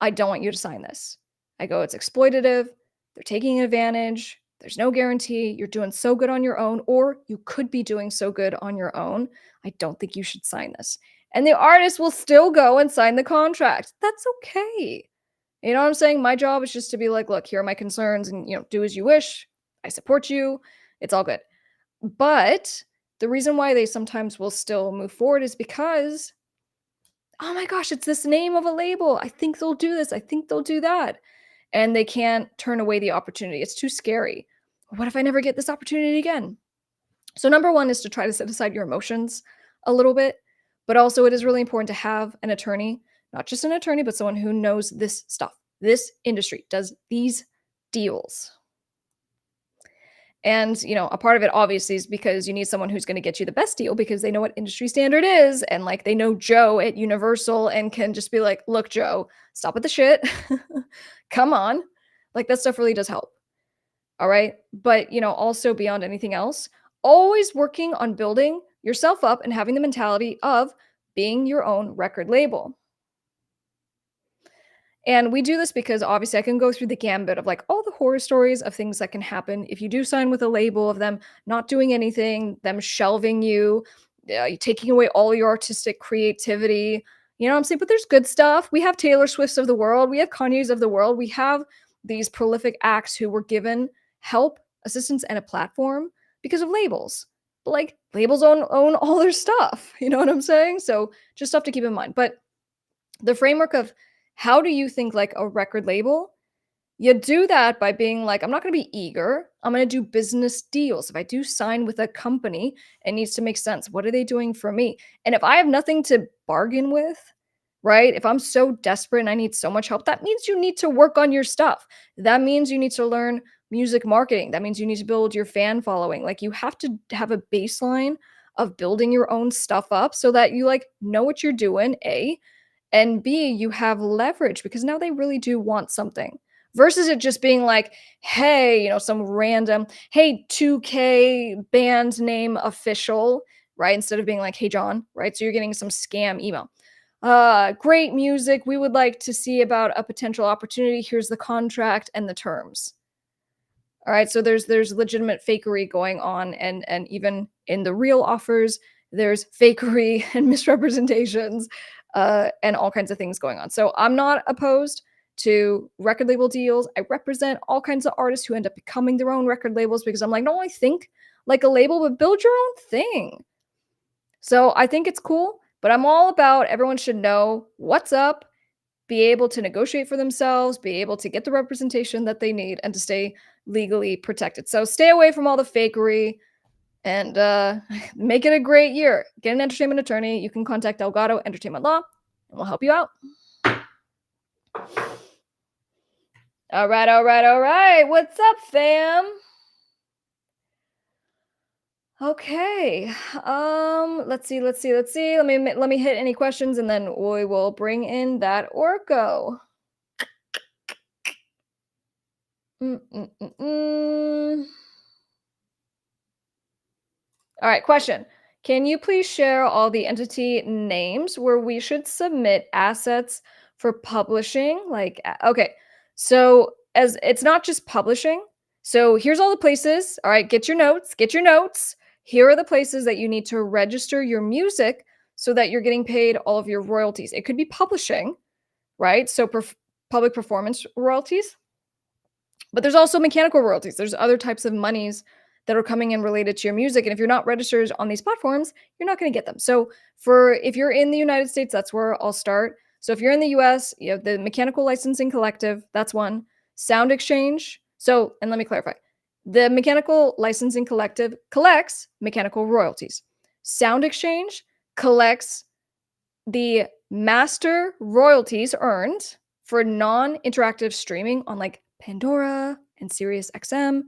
I don't want you to sign this. I go, it's exploitative. They're taking advantage. There's no guarantee. You're doing so good on your own, or you could be doing so good on your own. I don't think you should sign this. And the artist will still go and sign the contract. That's okay. You know what I'm saying? My job is just to be like, look, here are my concerns and, do as you wish. I support you. It's all good. But the reason why they sometimes will still move forward is because Oh my gosh, it's this name of a label. I think they'll do this. I think they'll do that. And they can't turn away the opportunity. It's too scary. What if I never get this opportunity again? So, number one is to try to set aside your emotions a little bit. But also, it is really important to have an attorney, not just an attorney, but someone who knows this stuff. This industry does these deals. And, a part of it obviously is because you need someone who's going to get you the best deal because they know what industry standard is. And like they know Joe at Universal and can just be like, look, Joe, stop with the shit. Come on. Like that stuff really does help. All right. But, also beyond anything else, always working on building yourself up and having the mentality of being your own record label. And we do this because obviously I can go through the gambit of like all the horror stories of things that can happen if you do sign with a label, of them not doing anything, them shelving you, taking away all your artistic creativity. You know what I'm saying? But there's good stuff. We have Taylor Swifts of the world, we have Kanye's of the world, we have these prolific acts who were given help, assistance, and a platform because of labels. But like labels own all their stuff. You know what I'm saying? So just stuff to keep in mind. But the framework of how do you think like a record label? You do that by being like, I'm not going to be eager. I'm going to do business deals. If I do sign with a company, it needs to make sense. What are they doing for me? And if I have nothing to bargain with, right? If I'm so desperate and I need so much help, that means you need to work on your stuff. That means you need to learn music marketing. That means you need to build your fan following. Like you have to have a baseline of building your own stuff up so that you like know what you're doing, A, and B, you have leverage because now they really do want something versus it just being like, hey, some random, hey, 2K band name official, right? Instead of being like, hey, John, right? So you're getting some scam email. Great music. We would like to see about a potential opportunity. Here's the contract and the terms. All right, so there's legitimate fakery going on, and even in the real offers, there's fakery and misrepresentations, and all kinds of things going on. So I'm not opposed to record label deals. I represent all kinds of artists who end up becoming their own record labels because I'm like, don't only think like a label, but build your own thing. So I think it's cool, but I'm all about everyone should know what's up, be able to negotiate for themselves, be able to get the representation that they need, and to stay legally protected. So stay away from all the fakery and make it a great year. Get an entertainment attorney. You can contact Delgado Entertainment Law, and we'll help you out. All right, all right, all right. What's up, fam? Okay. Let's see. Let me hit any questions, and then we will bring in that Orko. All right, question. Can you please share all the entity names where we should submit assets for publishing? Okay, so as it's not just publishing. So here's all the places. All right, get your notes. Get your notes. Here are the places that you need to register your music so that you're getting paid all of your royalties. It could be publishing, right? So public performance royalties, but there's also mechanical royalties. There's other types of monies that are coming in related to your music. And if you're not registered on these platforms, you're not going to get them. So if you're in the United States, that's where I'll start. So if you're in the US, you have the Mechanical Licensing Collective, that's one. Sound Exchange. So, and let me clarify. The Mechanical Licensing Collective collects mechanical royalties. Sound Exchange collects the master royalties earned for non-interactive streaming on like Pandora and Sirius XM.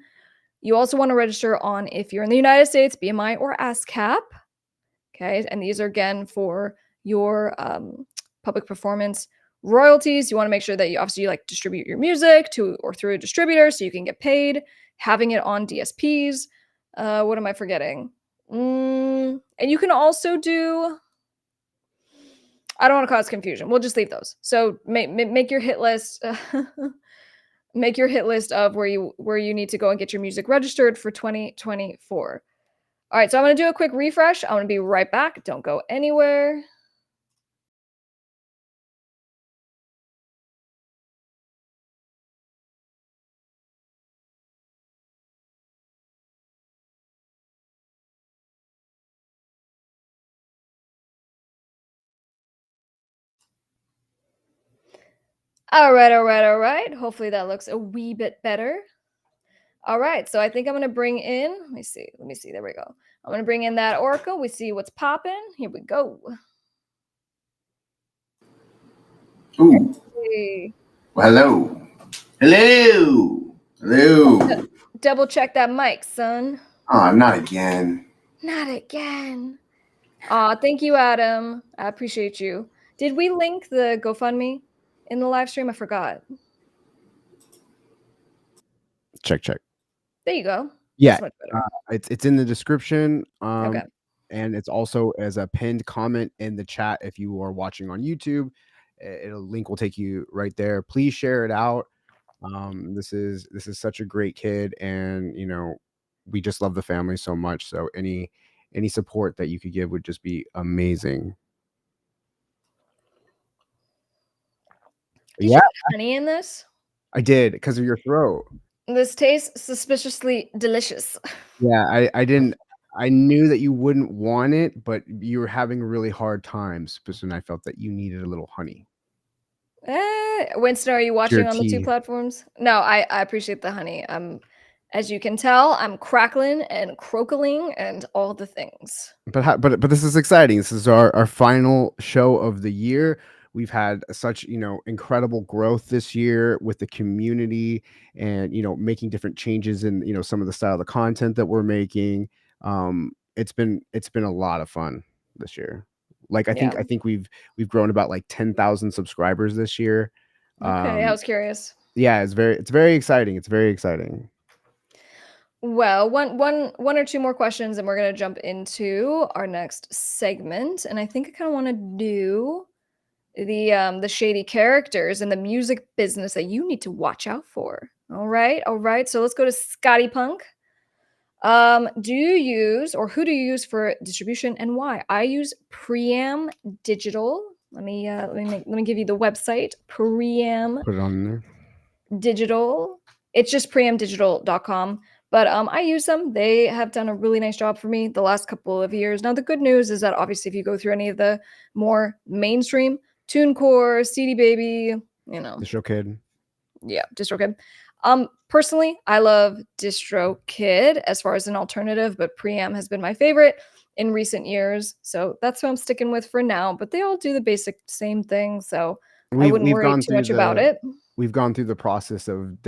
You also want to register on, if you're in the United States, BMI or ASCAP. Okay, and these are again for your public performance royalties. You want to make sure that you obviously like distribute your music to or through a distributor so you can get paid. Having it on DSPs. What am I forgetting? And you can also do. I don't want to cause confusion. We'll just leave those. So make your hit list. Make your hit list of where you need to go and get your music registered for 2024. All right, so I'm going to do a quick refresh. I'm going to be right back. Don't go anywhere. All right, all right, all right. Hopefully that looks a wee bit better. All right, so I think I'm gonna bring in, let me see, there we go. I'm gonna bring in that Orko. We see what's popping. Here we go. Ooh. Hey. Well, hello. Hello. Hello. Double check that mic, son. Oh, not again. Not again. Aw, thank you, Adam. I appreciate you. Did we link the GoFundMe in the live stream? I forgot. Check. There you go. Yeah, That's much better. it's in the description, Okay. and it's also as a pinned comment in the chat if you are watching on YouTube. It'll link will take you right there. Please share it out. This is such a great kid, and we just love the family so much. So any support that you could give would just be amazing. Did you put honey in this? I did because of your throat. This tastes suspiciously delicious. Yeah, I didn't. I knew that you wouldn't want it, but you were having a really hard time, and I felt that you needed a little honey. Winston, are you watching on the 2 tea. platforms? No, I appreciate the honey. As you can tell, I'm crackling and croakling and all the things. But this is exciting. This is our final show of the year. We've had such incredible growth this year with the community, and making different changes in some of the style of the content that we're making. It's been a lot of fun this year. Like I think we've grown about like 10,000 subscribers this year. Okay, I was curious. Yeah, it's very exciting. It's very exciting. Well, one or two more questions, and we're gonna jump into our next segment. And I think I kind of want to do the shady characters in the music business that you need to watch out for. All right. So let's go to Scotty Punk. Do you use, or who do you use for distribution and why? I use Priam Digital. Let me give you the website. Priam Put it on there. Digital. It's just priamdigital.com. But I use them. They have done a really nice job for me the last couple of years. Now, the good news is that obviously if you go through any of the more mainstream, TuneCore, CD Baby, DistroKid. Yeah, DistroKid. Personally, I love DistroKid as far as an alternative, but Priam has been my favorite in recent years. So that's what I'm sticking with for now. But they all do the basic same thing. So I wouldn't worry too much about it. We've gone through the process of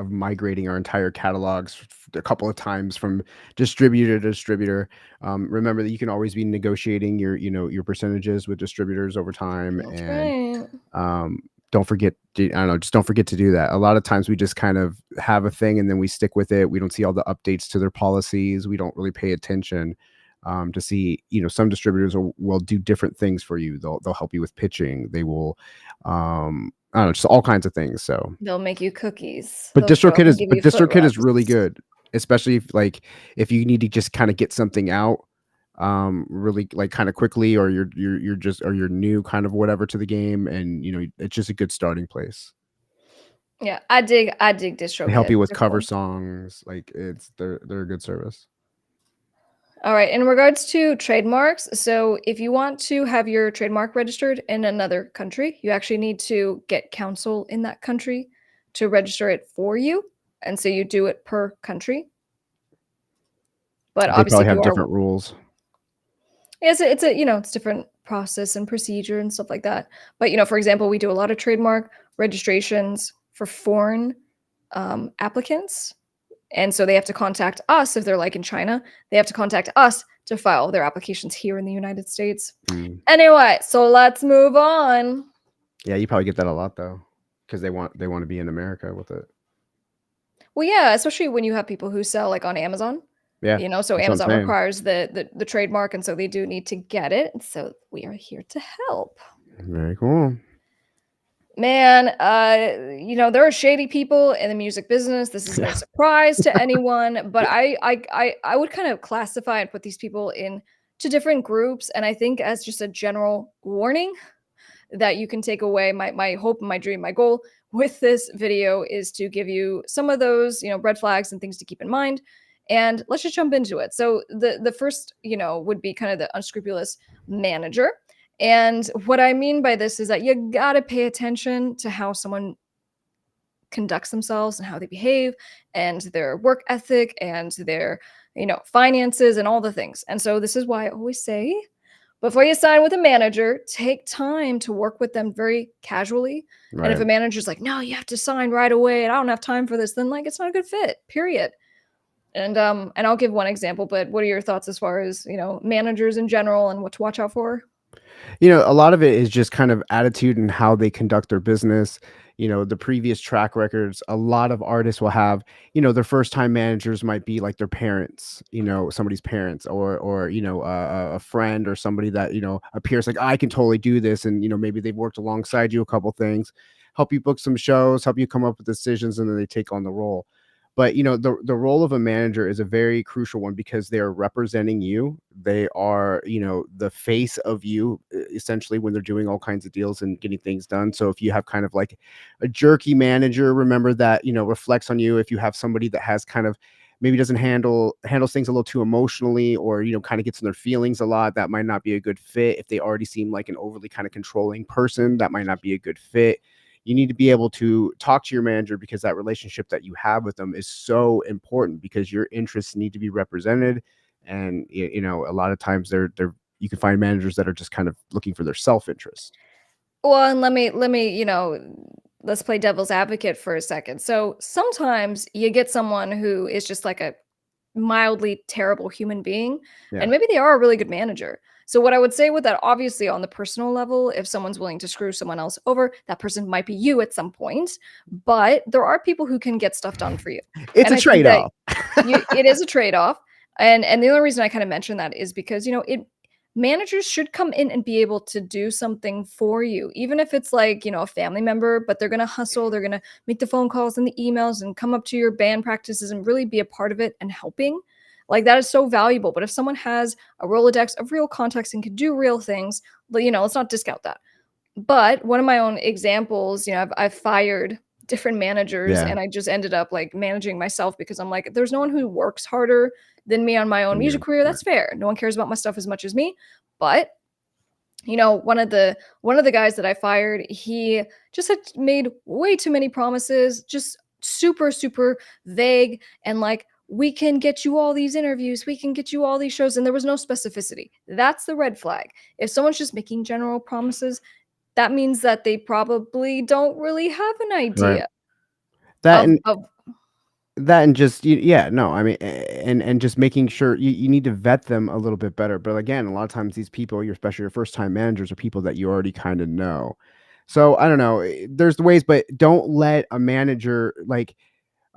migrating our entire catalogs a couple of times from distributor to distributor. Remember that you can always be negotiating your percentages with distributors over time. That's right. Don't forget just don't forget to do that. A lot of times we just kind of have a thing and then we stick with it. We don't see all the updates to their policies. We don't really pay attention to see, some distributors will do different things for you. They'll help you with pitching. They will, I don't know, just all kinds of things. So they'll make you cookies. But DistroKid is really good, especially if you need to just kind of get something out really like kind of quickly, or you're new kind of whatever to the game, and it's just a good starting place. Yeah, I dig DistroKid. They help you with cover songs. Like they're a good service. All right. In regards to trademarks, so if you want to have your trademark registered in another country, you actually need to get counsel in that country to register it for you. And so you do it per country. But they obviously probably have different rules. Yes, it's different process and procedure and stuff like that. But for example, we do a lot of trademark registrations for foreign applicants. And so they have to contact us if they're like in China. They have to contact us to file their applications here in the United States. Anyway, so let's move on. Yeah, you probably get that a lot though, because they want to be in America with it. Well, yeah, especially when you have people who sell like on Amazon. Yeah. So Amazon requires the trademark, and so they do need to get it. So we are here to help. Very cool. Man, there are shady people in the music business. This is no surprise to anyone, but I would kind of classify and put these people into different groups. And I think as just a general warning that you can take away, my hope, my dream, my goal with this video is to give you some of those, red flags and things to keep in mind. And let's just jump into it. So the first, would be kind of the unscrupulous manager. And what I mean by this is that you gotta pay attention to how someone conducts themselves and how they behave and their work ethic and their, finances and all the things. And so this is why I always say before you sign with a manager, take time to work with them very casually. And if Right. a manager's like, "No, you have to sign right away, and I don't have time for this," then like it's not a good fit, period. And I'll give one example, but what are your thoughts as far as, managers in general and what to watch out for? A lot of it is just kind of attitude and how they conduct their business. The previous track records, a lot of artists will have, their first time managers might be like their parents, somebody's parents, or a friend or somebody that, appears like, I can totally do this. And, maybe they've worked alongside you a couple things, help you book some shows, help you come up with decisions, and then they take on the role. But the role of a manager is a very crucial one because they're representing you. They are, the face of you, essentially, when they're doing all kinds of deals and getting things done. So if you have kind of like a jerky manager, remember that, reflects on you. If you have somebody that has kind of maybe doesn't handles things a little too emotionally, or kind of gets in their feelings a lot, that might not be a good fit. If they already seem like an overly kind of controlling person, that might not be a good fit. You need to be able to talk to your manager, because that relationship that you have with them is so important, because your interests need to be represented. And a lot of times they're you can find managers that are just kind of looking for their self-interest. Well, and let's play devil's advocate for a second. So sometimes you get someone who is just like a mildly terrible human being, Yeah. and maybe they are a really good manager. So what I would say with that, obviously on the personal level, if someone's willing to screw someone else over, that person might be you at some point, but there are people who can get stuff done for you. It's And a I think that trade-off. it is a trade-off. And the only reason I kind of mention that is because, it managers should come in and be able to do something for you, even if it's like, a family member, but they're going to hustle, they're going to make the phone calls and the emails and come up to your band practices and really be a part of it and helping. Like that is so valuable. But if someone has a Rolodex of real contacts and can do real things, let's not discount that. But one of my own examples, I've fired different managers Yeah. and I just ended up like managing myself because I'm like, there's no one who works harder than me on my own Yeah. music career. Right. That's fair. No one cares about my stuff as much as me. But one of the guys that I fired, he just had made way too many promises, just super, super vague, and like, we can get you all these interviews, we can get you all these shows, and there was no specificity. That's the red flag. If someone's just making general promises, that means that they probably don't really have an Right. idea That of and of That and just yeah, no, I mean, and just making sure you need to vet them a little bit better. But again, a lot of times these people, your especially your first time managers, are people that you already kind of know. So I don't know. There's the ways, but don't let a manager like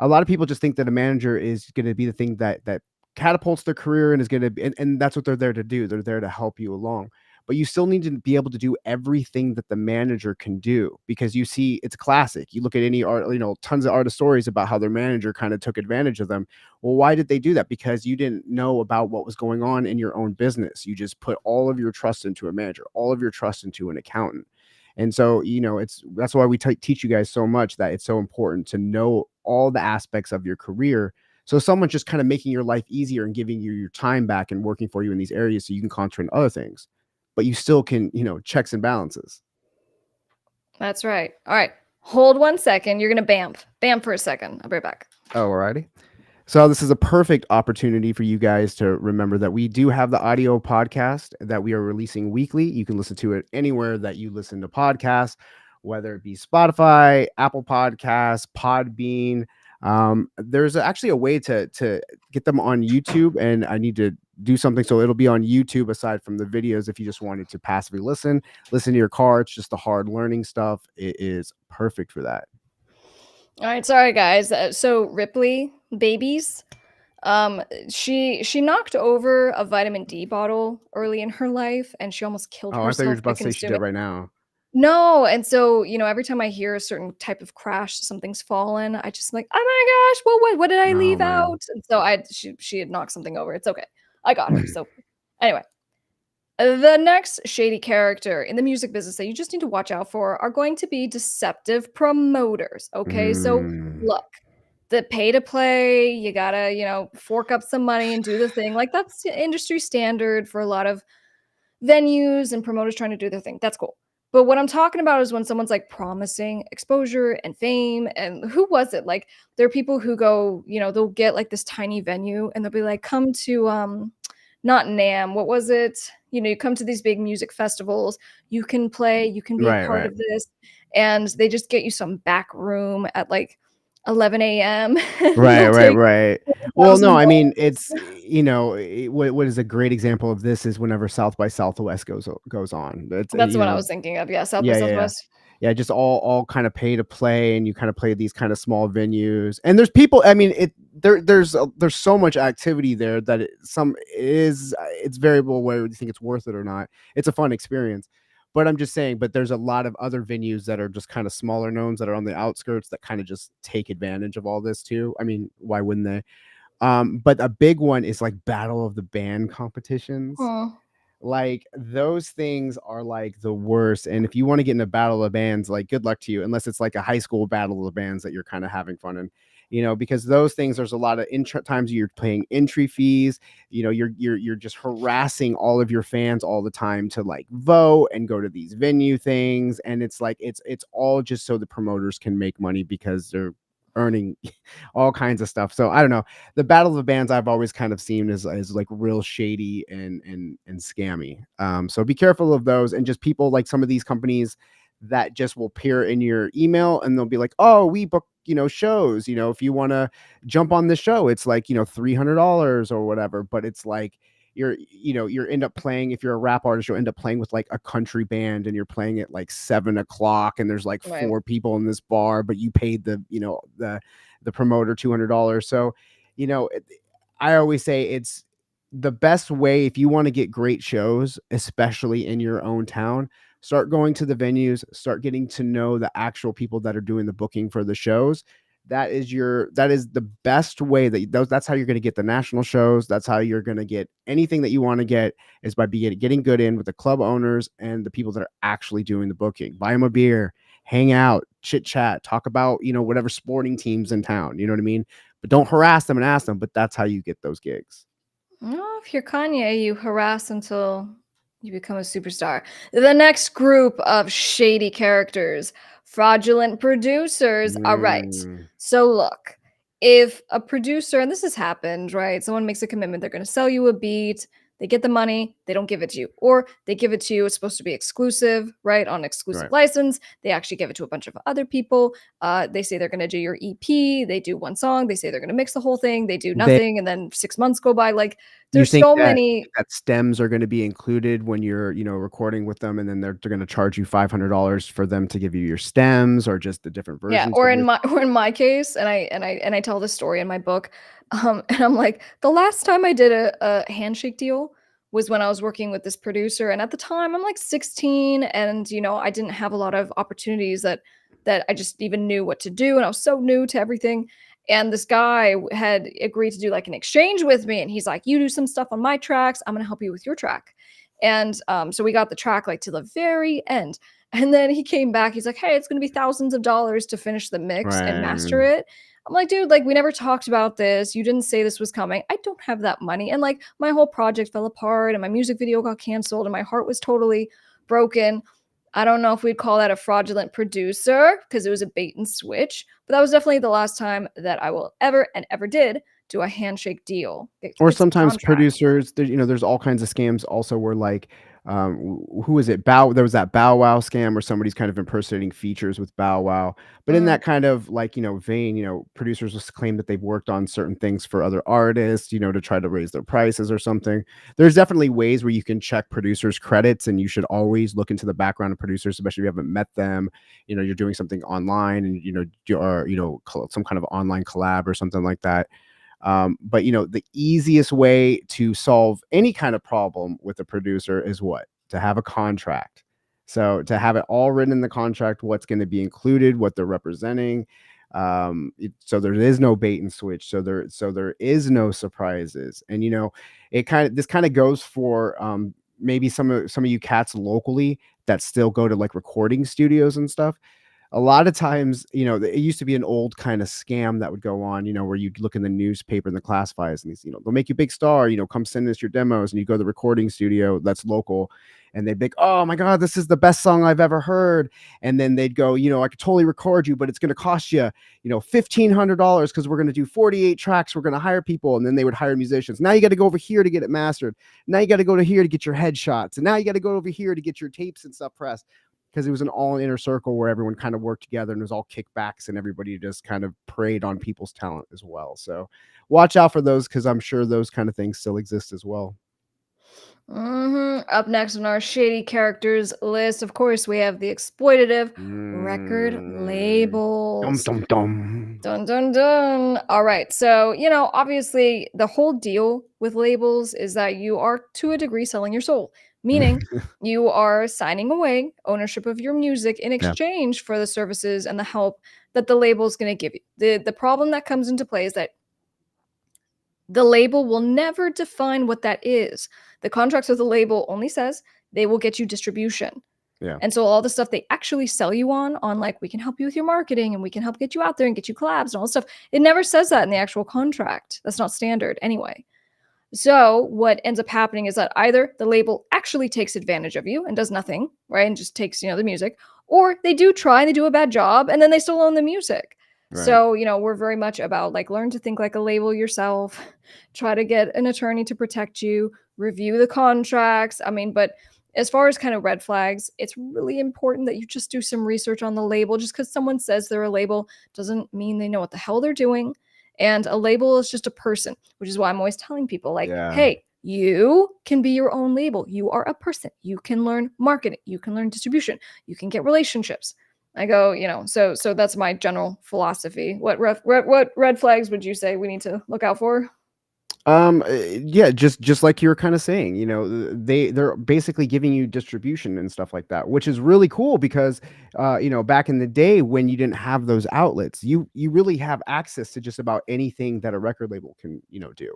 a lot of people just think that a manager is going to be the thing that catapults their career and is going to be, and that's what they're there to do. They're there to help you along. But you still need to be able to do everything that the manager can do, because you see it's classic. You look at any art, tons of artist stories about how their manager kind of took advantage of them. Well, why did they do that? Because you didn't know about what was going on in your own business. You just put all of your trust into a manager, all of your trust into an accountant. And so, that's why we teach you guys so much, that it's so important to know all the aspects of your career. So someone's just kind of making your life easier and giving you your time back and working for you in these areas so you can concentrate on other things, but you still can, checks and balances. That's right. All right. Hold 1 second. You're gonna bamf for a second. I'll be right back. Oh, alrighty. So this is a perfect opportunity for you guys to remember that we do have the audio podcast that we are releasing weekly. You can listen to it anywhere that you listen to podcasts, whether it be Spotify, Apple Podcasts, Podbean. There's actually a way to get them on YouTube, and I need to do something so it'll be on YouTube aside from the videos. If you just wanted to passively listen to your car, it's just the hard learning stuff. It is perfect for that. All right, sorry guys. So Ripley babies, she knocked over a vitamin D bottle early in her life, and she almost killed Oh, I thought you were herself by about to say she consuming. did right now. No, and so every time I hear a certain type of crash, something's fallen, I just like, oh my gosh, what did I Oh leave man. out? And so she had knocked something over. It's okay, I got her. So anyway. The next shady character in the music business that you just need to watch out for are going to be deceptive promoters. Okay. So, Mm. look, the pay to play, you gotta, fork up some money and do the thing. Like, that's industry standard for a lot of venues and promoters trying to do their thing. That's cool. But what I'm talking about is when someone's like promising exposure and fame. And who was it? Like there are people who go, they'll get like this tiny venue and they'll be like, come to not NAM, what was it? You come to these big music festivals, you can play, you can be a Right, part right. of this, and they just get you some back room at like 11 a.m. and Right, they'll right, take right. Well, no, I mean, it's $1,000. what is a great example of this is whenever South by Southwest goes on. It's That's what I was thinking of. Yeah, South by yeah, yeah, yeah. Southwest. Yeah, just all kind of pay to play, and you kind of play these kind of small venues. And there's people, I mean, there's so much activity there that it's variable whether you think it's worth it or not. It's a fun experience. But I'm just saying, but there's a lot of other venues that are just kind of smaller knowns that are on the outskirts that kind of just take advantage of all this too. I mean, why wouldn't they? But a big one is like battle of the band competitions. Huh. Like those things are like the worst. And if you want to get in a battle of bands, like good luck to you, unless it's like a high school battle of bands that you're kind of having fun in, because those things, there's a lot of times you're paying entry fees, you're just harassing all of your fans all the time to like vote and go to these venue things. And it's like, it's all just so the promoters can make money because they're earning all kinds of stuff. So I don't know, the battle of the bands I've always kind of seen as like real shady and scammy. So be careful of those, and just people like some of these companies that just will appear in your email and they'll be like, oh, we book shows, if you want to jump on this show, it's like $300 or whatever. But it's like you end up playing, if you're a rap artist, you'll end up playing with like a country band and you're playing at like 7 o'clock and there's like Right. 4 people in this bar, but you paid the promoter $200. So I always say it's the best way if you want to get great shows, especially in your own town. Start going to the venues, start getting to know the actual people that are doing the booking for the shows. That is the best way that's how you're going to get the national shows. That's how you're going to get anything that you want to get, is by getting good in with the club owners and the people that are actually doing the booking. Buy them a beer, hang out, chit chat, talk about, whatever sporting teams in town, you know what I mean? But don't harass them and ask them, but that's how you get those gigs. Oh, if you're Kanye, you harass until you become a superstar. The next group of shady characters, fraudulent producers. All right. Mm, So look, if a producer, and this has happened, right? Someone makes a commitment, they're going to sell you a beat, they get the money, they don't give it to you, or they give it to you, it's supposed to be exclusive, right? On exclusive right. license, they actually give it to a bunch of other people. They say they're going to do your EP, they do one song, they say they're going to mix the whole thing, they do They nothing, and then 6 months go by. Like, You there's think so that many. stems are gonna be included when you're, recording with them, and then they're gonna charge you $500 for them to give you your stems, or just the different Yeah, versions or of in your my case, and I tell this story in my book, and I'm like, the last time I did a handshake deal was when I was working with this producer, and at the time I'm like 16, and I didn't have a lot of opportunities that I just even knew what to do, and I was so new to everything. And this guy had agreed to do like an exchange with me, and he's like, "You do some stuff on my tracks, I'm gonna help you with your track." And so we got the track like to the very end. And then he came back. He's like, "Hey, it's gonna be thousands of dollars to finish the mix and master right. it." I'm like, "Dude, like we never talked about this. You didn't say this was coming. I don't have that money." And like my whole project fell apart and my music video got canceled and my heart was totally broken. I don't know if we'd call that a fraudulent producer because it was a bait and switch, but that was definitely the last time that I will ever and ever did do a handshake deal. Or It's a sometimes contract. producers, there's all kinds of scams also where like, who is it? There was that Bow Wow scam where somebody's kind of impersonating features with Bow Wow. But in Mm, that kind of like, vein, producers will claim that they've worked on certain things for other artists, to try to raise their prices or something. There's definitely ways where you can check producers' credits, and you should always look into the background of producers, especially if you haven't met them. You're doing something online, and some kind of online collab or something like that. But the easiest way to solve any kind of problem with a producer is what? To have a contract. So to have it all written in the contract, what's going to be included, what they're representing. So there is no bait and switch. So there is no surprises. And this kind of goes for maybe some of you cats locally that still go to like recording studios and stuff. a lot of times, it used to be an old kind of scam that would go on, where you'd look in the newspaper and the classifieds and these, they'll make you a big star, come send us your demos, and you go to the recording studio that's local, and they'd be like, oh my God, this is the best song I've ever heard. And then they'd go, I could totally record you, but it's going to cost you, $1,500 because we're going to do 48 tracks. We're going to hire people. And then they would hire musicians. Now you got to go over here to get it mastered. Now you got to go to here to get your headshots. And now you got to go over here to get your tapes and stuff pressed. Because it was an all inner circle where everyone kind of worked together, and it was all kickbacks, and everybody just kind of preyed on people's talent as well. So watch out for those, because I'm sure those kind of things still exist as well. Up next on our shady characters list, of course, we have the exploitative record labels. Dum, dum, dum. Dun, dun, dun. All right. So, obviously, the whole deal with labels is that you are, to a degree, selling your soul, meaning you are signing away ownership of your music in exchange for the services and the help that the label is going to give you. The problem that comes into play is that the label will never define what that is. The contracts with the label only says they will get you distribution. Yeah. And so all the stuff they actually sell you on like, we can help you with your marketing and we can help get you out there and get you collabs and all this stuff, it never says that in the actual contract. That's not standard anyway. So what ends up happening is that either the label actually takes advantage of you and does nothing, right? And just takes, the music, or they do try and they do a bad job and then they still own the music. Right. So, we're very much about learn to think like a label yourself, try to get an attorney to protect you, review the contracts. But as far as kind of red flags, it's really important that you just do some research on the label. Just because someone says they're a label doesn't mean they know what the hell they're doing. And a label is just a person, which is why I'm always telling people hey, you can be your own label. You are a person. You can learn marketing. You can learn distribution. You can get relationships. I go, so that's my general philosophy. What red flags would you say we need to look out for? Yeah, just like you were kind of saying, they're basically giving you distribution and stuff like that, which is really cool because, back in the day when you didn't have those outlets, you really have access to just about anything that a record label can, do.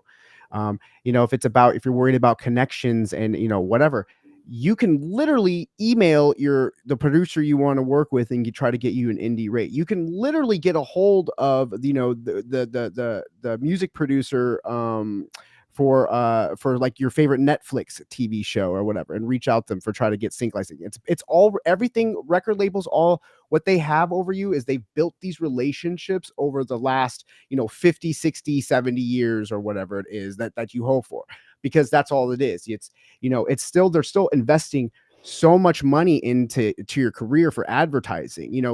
If you're worried about connections and, whatever, you can literally email the producer you want to work with and you try to get you an indie rate. You can literally get a hold of the music producer for like your favorite Netflix TV show or whatever, and reach out to them for try to get sync licensing. It's all everything. Record labels, all what they have over you is they've built these relationships over the last 50, 60, 70 years or whatever it is that you hope for, because that's all it is. They're still investing so much money into your career for advertising.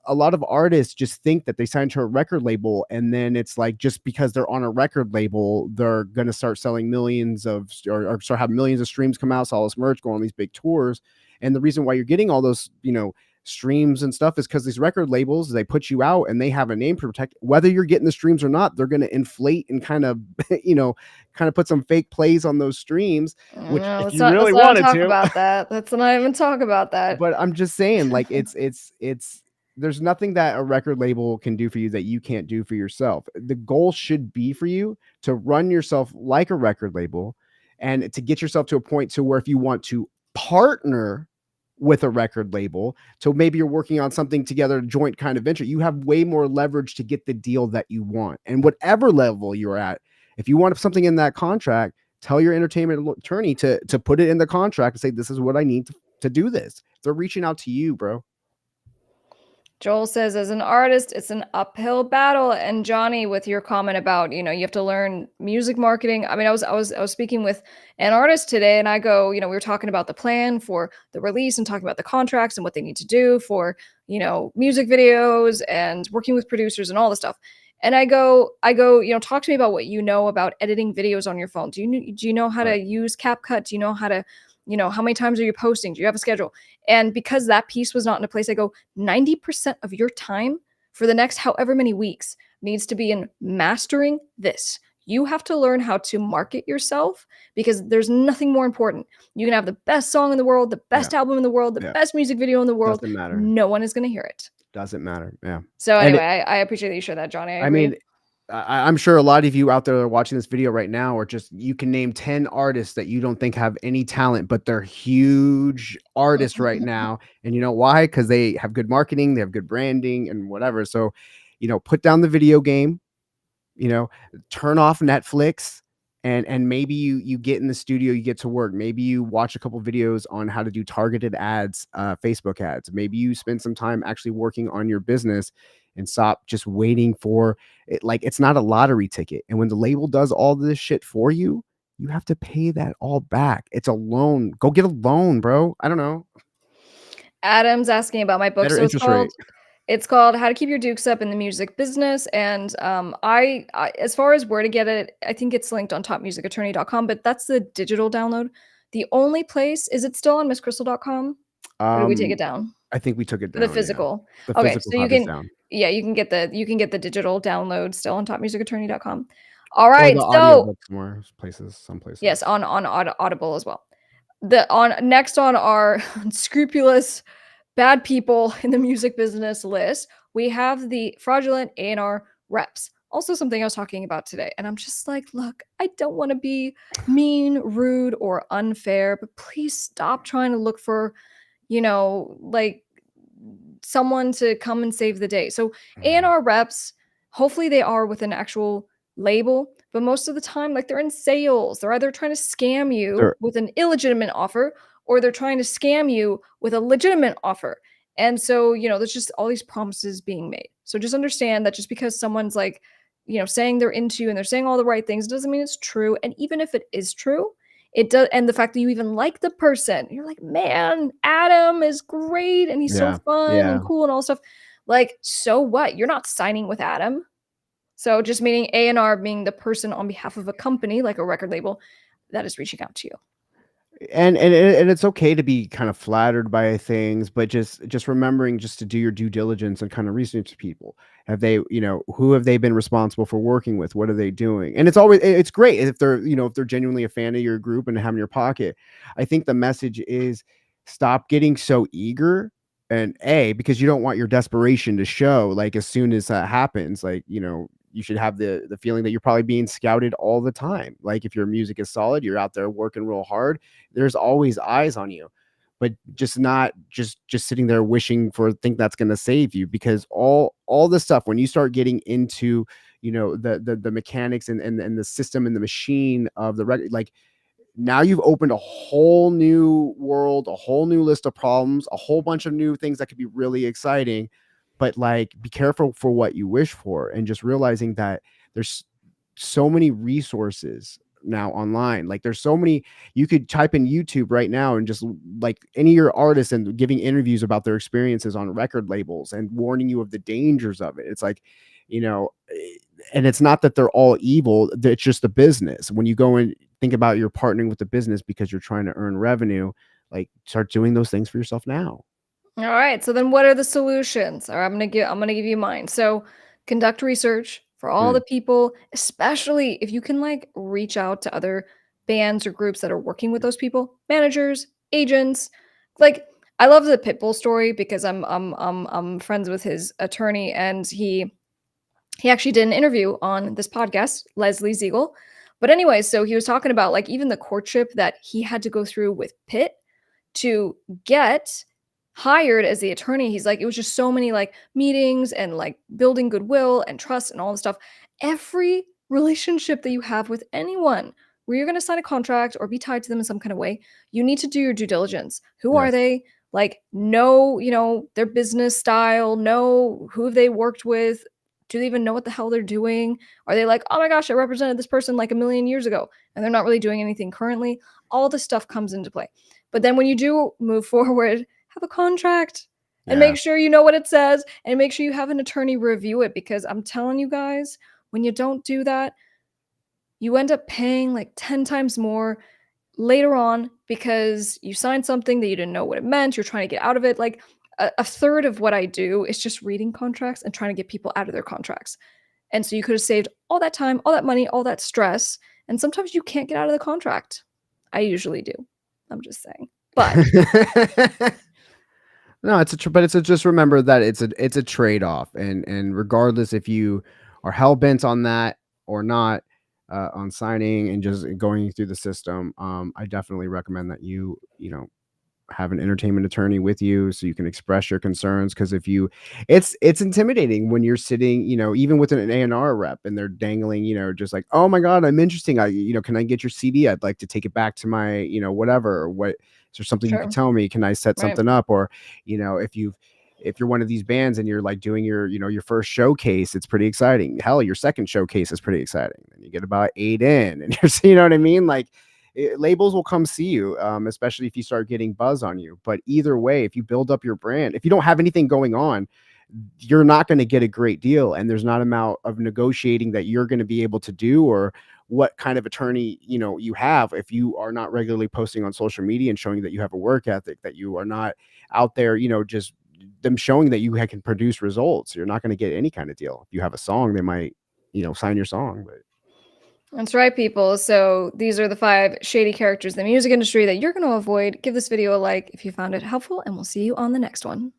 A lot of artists just think that they sign to a record label, and then it's like, just because they're on a record label, they're going to start selling millions or start having millions of streams come out, sell all this merch, go on these big tours. And the reason why you're getting all those, streams and stuff is because these record labels, they put you out and they have a name to protect. Whether you're getting the streams or not, they're going to inflate and kind of put some fake plays on those streams, which if you really wanted to about that, let's not even talk about that. But I'm just saying, it's there's nothing that a record label can do for you that you can't do for yourself. The goal should be for you to run yourself like a record label, and to get yourself to a point to where if you want to partner with a record label, so maybe you're working on something together, a joint kind of venture, you have way more leverage to get the deal that you want. And whatever level you're at, if you want something in that contract, tell your entertainment attorney to put it in the contract and say, this is what I need to do this. They're reaching out to you, bro. Joel says, as an artist, it's an uphill battle. And Johnny, with your comment about, you have to learn music marketing. I was speaking with an artist today, and I go, we were talking about the plan for the release and talking about the contracts and what they need to do for, music videos and working with producers and all this stuff. And I go, talk to me about what you know about editing videos on your phone. Do you know how to use CapCut? Do you know how to, how many times are you posting? Do you have a schedule? And because that piece was not in a place, I go, 90% of your time for the next however many weeks needs to be in mastering this. You have to learn how to market yourself, because there's nothing more important. You can have the best song in the world, the best album in the world, the best music video in the world. Doesn't matter. No one is going to hear it. Doesn't matter. Yeah. So anyway, I appreciate that you shared that, Johnny. I agree. I'm sure a lot of you out there that are watching this video right now are just, you can name 10 artists that you don't think have any talent, but they're huge artists right now. And you know why? Because they have good marketing, they have good branding and whatever. So, put down the video game, turn off Netflix, and maybe you get in the studio, you get to work. Maybe you watch a couple videos on how to do targeted ads, Facebook ads. Maybe you spend some time actually working on your business and stop just waiting for it. Like, it's not a lottery ticket. And when the label does all this shit for you, you have to pay that all back. It's a loan. Go get a loan, bro. I don't know. Adam's asking about my book. Better So interest rate. it's called How to Keep Your Dukes Up in the Music Business. And I as far as where to get it, I think it's linked on topmusicattorney.com, but that's the digital download. The only place, is it still on misskristle.com? Or did we take it down? I think we took it down. The Yeah. physical. The Okay, physical so you copy is can down. you can get the digital download still on topmusicattorney.com. All Or right, the so audiobooks more places, some places. yes, on Audible as well. Next on our unscrupulous bad people in the music business list, we have the fraudulent A&R reps. Also something I was talking about today. And I'm just like, look, I don't want to be mean, rude, or unfair, but please stop trying to look for, like someone to come and save the day. So A&R reps, hopefully they are with an actual label, but most of the time, like, they're in sales. They're either trying to scam you They're with an illegitimate offer, or they're trying to scam you with a legitimate offer. And so, there's just all these promises being made. So just understand that just because someone's like, saying they're into you and they're saying all the right things doesn't mean it's true. And even if it is true, it does. And the fact that you even like the person, you're like, man, Adam is great and he's so yeah. fun Yeah. and cool and all stuff. Like, so what? You're not signing with Adam. So just meaning A&R being the person on behalf of a company, like a record label, that is reaching out to you. And it's okay to be kind of flattered by things, but just remembering just to do your due diligence and kind of research people. Have they, who have they been responsible for working with? What are they doing? And it's great if they're, if they're genuinely a fan of your group and have in your pocket. I think the message is, stop getting so eager, and because you don't want your desperation to show, like, as soon as that happens, like, you should have the feeling that you're probably being scouted all the time. Like, if your music is solid, you're out there working real hard, there's always eyes on you, but just not just sitting there wishing for think that's going to save you, because all this stuff, when you start getting into, the mechanics and the system and the machine of the record, like, now you've opened a whole new world, a whole new list of problems, a whole bunch of new things that could be really exciting. But, like, be careful for what you wish for, and just realizing that there's so many resources now online. Like, there's so many, you could type in YouTube right now and just, like, any of your artists and giving interviews about their experiences on record labels and warning you of the dangers of it. It's like, and it's not that they're all evil, it's just the business. When you go and think about you're partnering with the business because you're trying to earn revenue, like, start doing those things for yourself now. All right. So then what are the solutions? Or I'm going to give you mine. So conduct research for all the people, especially if you can, like, reach out to other bands or groups that are working with those people, managers, agents. Like, I love the Pitbull story because I'm friends with his attorney, and he actually did an interview on this podcast, Leslie Ziegel. But anyway, so he was talking about, like, even the courtship that he had to go through with Pitt to get hired as the attorney. He's like, it was just so many, like, meetings and, like, building goodwill and trust and all this stuff. Every relationship that you have with anyone where you're going to sign a contract or be tied to them in some kind of way, you need to do your due diligence. Who are Yes. they? Like, know, their business style, know who they worked with. Do they even know what the hell they're doing? Are they like, oh my gosh, I represented this person like a million years ago, and they're not really doing anything currently? All this stuff comes into play. But then when you do move forward, have a contract and Yeah. make sure you know what it says, and make sure you have an attorney review it, because I'm telling you guys, when you don't do that, you end up paying like 10 times more later on because you signed something that you didn't know what it meant. You're trying to get out of it. Like, a third of what I do is just reading contracts and trying to get people out of their contracts. And so you could have saved all that time, all that money, all that stress. And sometimes you can't get out of the contract. I usually do. I'm just saying. But No, but just remember that it's a trade-off, and regardless if you are hell bent on that or not, on signing and just going through the system, I definitely recommend that you have an entertainment attorney with you so you can express your concerns. Because if you it's intimidating when you're sitting, even with an A&R rep, and they're dangling, just like, oh my god, I'm interesting, can I get your CD? I'd like to take it back to my, whatever. What is there something you Sure. can tell me? Can I set Right. something up? Or if you're one of these bands and you're like doing your your first showcase, it's pretty exciting. Hell, your second showcase is pretty exciting, and you get about 8 in, and you're you know what I mean, like, labels will come see you, especially if you start getting buzz on you. But either way, if you build up your brand, if you don't have anything going on, you're not going to get a great deal, and there's not amount of negotiating that you're going to be able to do, or what kind of attorney you have, if you are not regularly posting on social media and showing that you have a work ethic, that you are not out there just them showing that you can produce results. You're not going to get any kind of deal. If you have a song, they might sign your song. But That's right, people. So these are the 5 shady characters in the music industry that you're going to avoid. Give this video a like if you found it helpful, and we'll see you on the next one.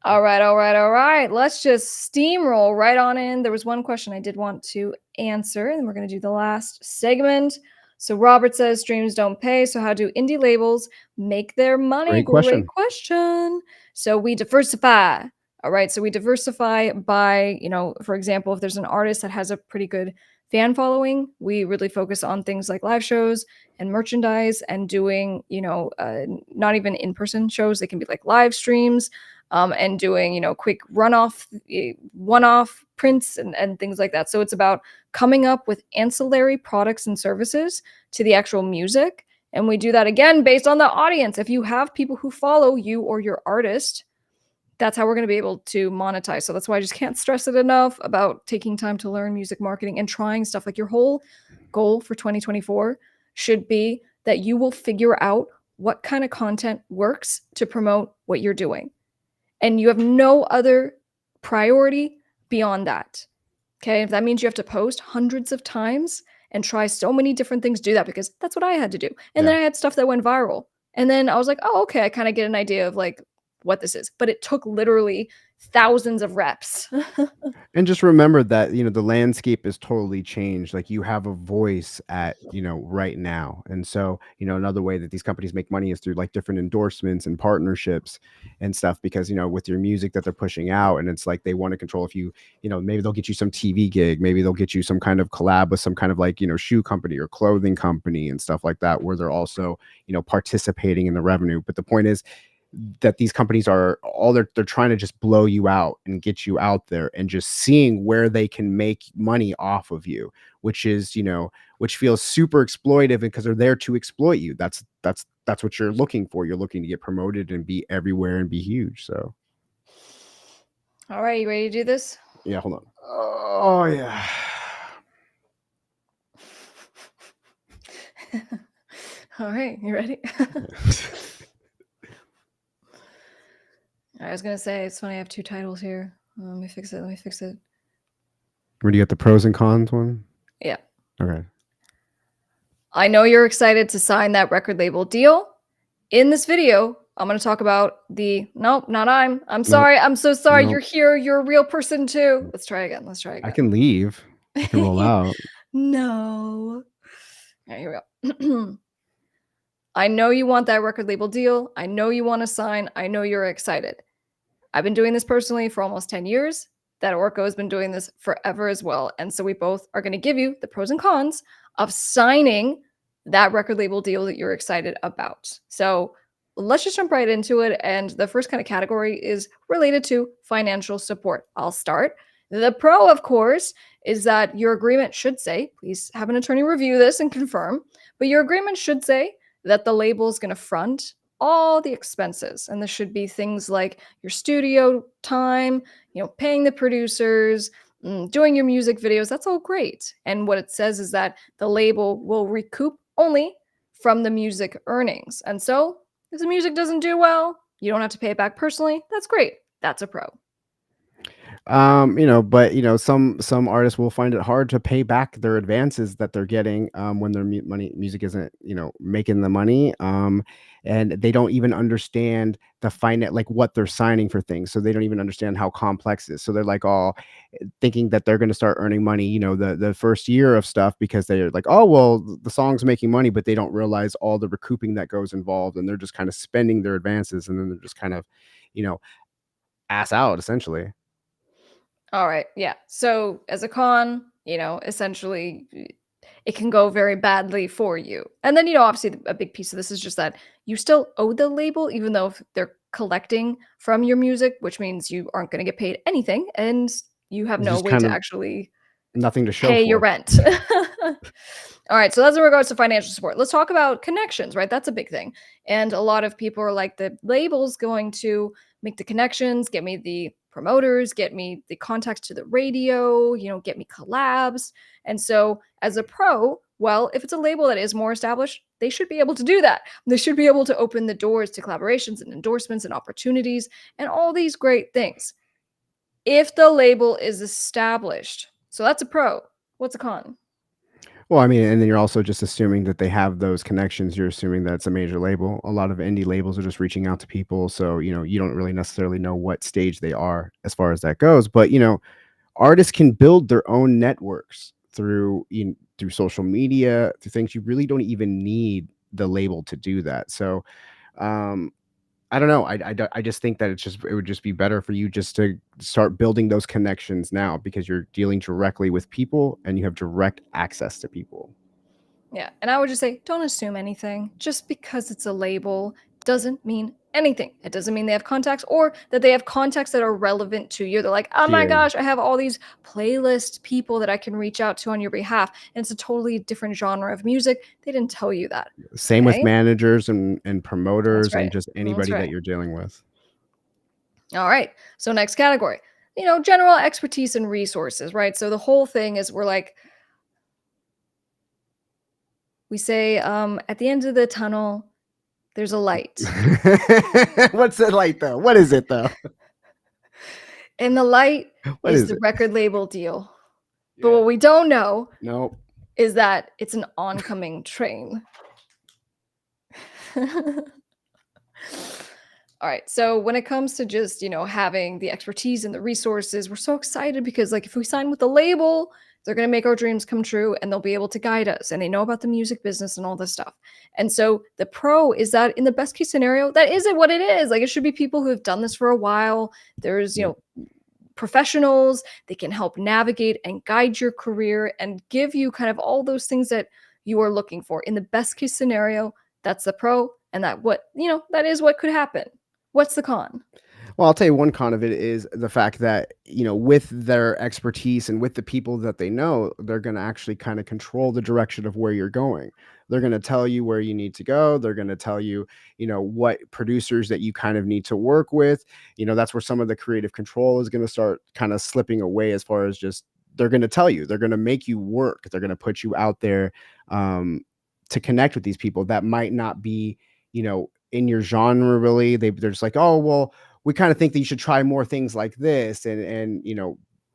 All right. Let's just steamroll right on in. There was one question I did want to answer, and we're going to do the last segment. So Robert says streams don't pay. So how do indie labels make their money? Great question. So we diversify. All right. So we diversify by, for example, if there's an artist that has a pretty good fan following, we really focus on things like live shows and merchandise, and doing, not even in-person shows. They can be like live streams, and doing, quick one-off prints and things like that. So it's about coming up with ancillary products and services to the actual music. And we do that, again, based on the audience. If you have people who follow you or your artist, that's how we're going to be able to monetize. So that's why I just can't stress it enough about taking time to learn music marketing and trying stuff. Like, your whole goal for 2024 should be that you will figure out what kind of content works to promote what you're doing. And you have no other priority beyond that. Okay? If that means you have to post hundreds of times and try so many different things, do that, because that's what I had to do. And then I had stuff that went viral. And then I was like, oh, okay, I kind of get an idea of like what this is. But it took literally thousands of reps. And just remember that, the landscape is totally changed. Like, you have a voice at, right now. And so, another way that these companies make money is through like different endorsements and partnerships and stuff, because, with your music that they're pushing out, and it's like they want to control if you, maybe they'll get you some TV gig, maybe they'll get you some kind of collab with some kind of like, shoe company or clothing company and stuff like that, where they're also, participating in the revenue. But the point is that these companies are they're trying to just blow you out and get you out there, and just seeing where they can make money off of you, which is, which feels super exploitive, because they're there to exploit you. That's what you're looking for. You're looking to get promoted and be everywhere and be huge. So, all right, you ready to do this? Yeah, hold on. Oh yeah. All right, you ready? I was gonna say, it's funny, I have 2 titles here. Let me fix it. Where do you get the pros and cons one? Yeah. Okay. I know you're excited to sign that record label deal. In this video, I'm going to talk about nope, not I'm sorry. I'm so sorry. Nope. You're here. You're a real person too. Let's try again. I can leave. I can roll out. No. All right, here we go. I know you want that record label deal. I know you want to sign. I know you're excited. I've been doing this personally for almost 10 years. That Orko has been doing this forever as well. And so we both are going to give you the pros and cons of signing that record label deal that you're excited about. So let's just jump right into it. And the first kind of category is related to financial support. I'll start. The pro, of course, is that your agreement should say, please have an attorney review this and confirm, but your agreement should say that the label is going to front all the expenses. And this should be things like your studio time, paying the producers, doing your music videos. That's all great. And what it says is that the label will recoup only from the music earnings. And so if the music doesn't do well, you don't have to pay it back personally. That's great. That's a pro. But some artists will find it hard to pay back their advances that they're getting when their music isn't making the money. And they don't even understand the finite, like what they're signing for things, so they don't even understand how complex it is. So they're like all thinking that they're going to start earning money the first year of stuff, because they're like, oh well, the song's making money, but they don't realize all the recouping that goes involved, and they're just kind of spending their advances, and then they're just kind of you know ass out essentially. All right. Yeah. So as a con, essentially it can go very badly for you. And then, obviously a big piece of this is just that you still owe the label, even though if they're collecting from your music, which means you aren't going to get paid anything and you have It's no just way kind to of actually nothing to show pay your for. rent. All right, so that's in regards to financial support. Let's talk about connections, right? That's a big thing. And a lot of people are like, the label's going to make the connections, get me the promoters, get me the contacts to the radio, get me collabs. And so as a pro, well, if it's a label that is more established, they should be able to do that. They should be able to open the doors to collaborations and endorsements and opportunities and all these great things. If the label is established. So that's a pro. What's a con? Well, I mean, and then you're also just assuming that they have those connections. You're assuming that it's a major label. A lot of indie labels are just reaching out to people. So, you don't really necessarily know what stage they are as far as that goes. But, artists can build their own networks through social media, through things. You really don't even need the label to do that. So, um, I don't know. I just think that it would just be better for you just to start building those connections now, because you're dealing directly with people and you have direct access to people. Yeah, and I would just say, don't assume anything. Just because it's a label doesn't mean anything. It doesn't mean they have contacts or that they have contacts that are relevant to you. They're like, oh my Yeah. gosh, I have all these playlist people that I can reach out to on your behalf. And it's a totally different genre of music. They didn't tell you that. Same with Okay? managers and That's promoters and right. just That's anybody right. that you're dealing with. All right. So next category, general expertise and resources, right? So the whole thing is we say at the end of the tunnel, there's a light. What's it like though? What is it though? And the light What is is the it? record label deal. But Yeah. what we don't know Nope. is that it's an oncoming train. All right. So when it comes to just, having the expertise and the resources, we're so excited because like if we sign with the label, they're going to make our dreams come true and they'll be able to guide us and they know about the music business and all this stuff. And so the pro is that in the best case scenario, that isn't what it is. Like it should be people who have done this for a while. There's, Yep. professionals. They can help navigate and guide your career and give you kind of all those things that you are looking for. In the best case scenario, that's the pro, and that is what could happen. What's the con? Well, I'll tell you one con of it is the fact that, with their expertise and with the people that they know, they're going to actually kind of control the direction of where you're going. They're going to tell you where you need to go. They're going to tell you, what producers that you kind of need to work with. That's where some of the creative control is going to start kind of slipping away, as far as just they're going to tell you, they're going to make you work. They're going to put you out there to connect with these people that might not be, in your genre really. They're just like, oh, well, we kind of think that you should try more things like this, and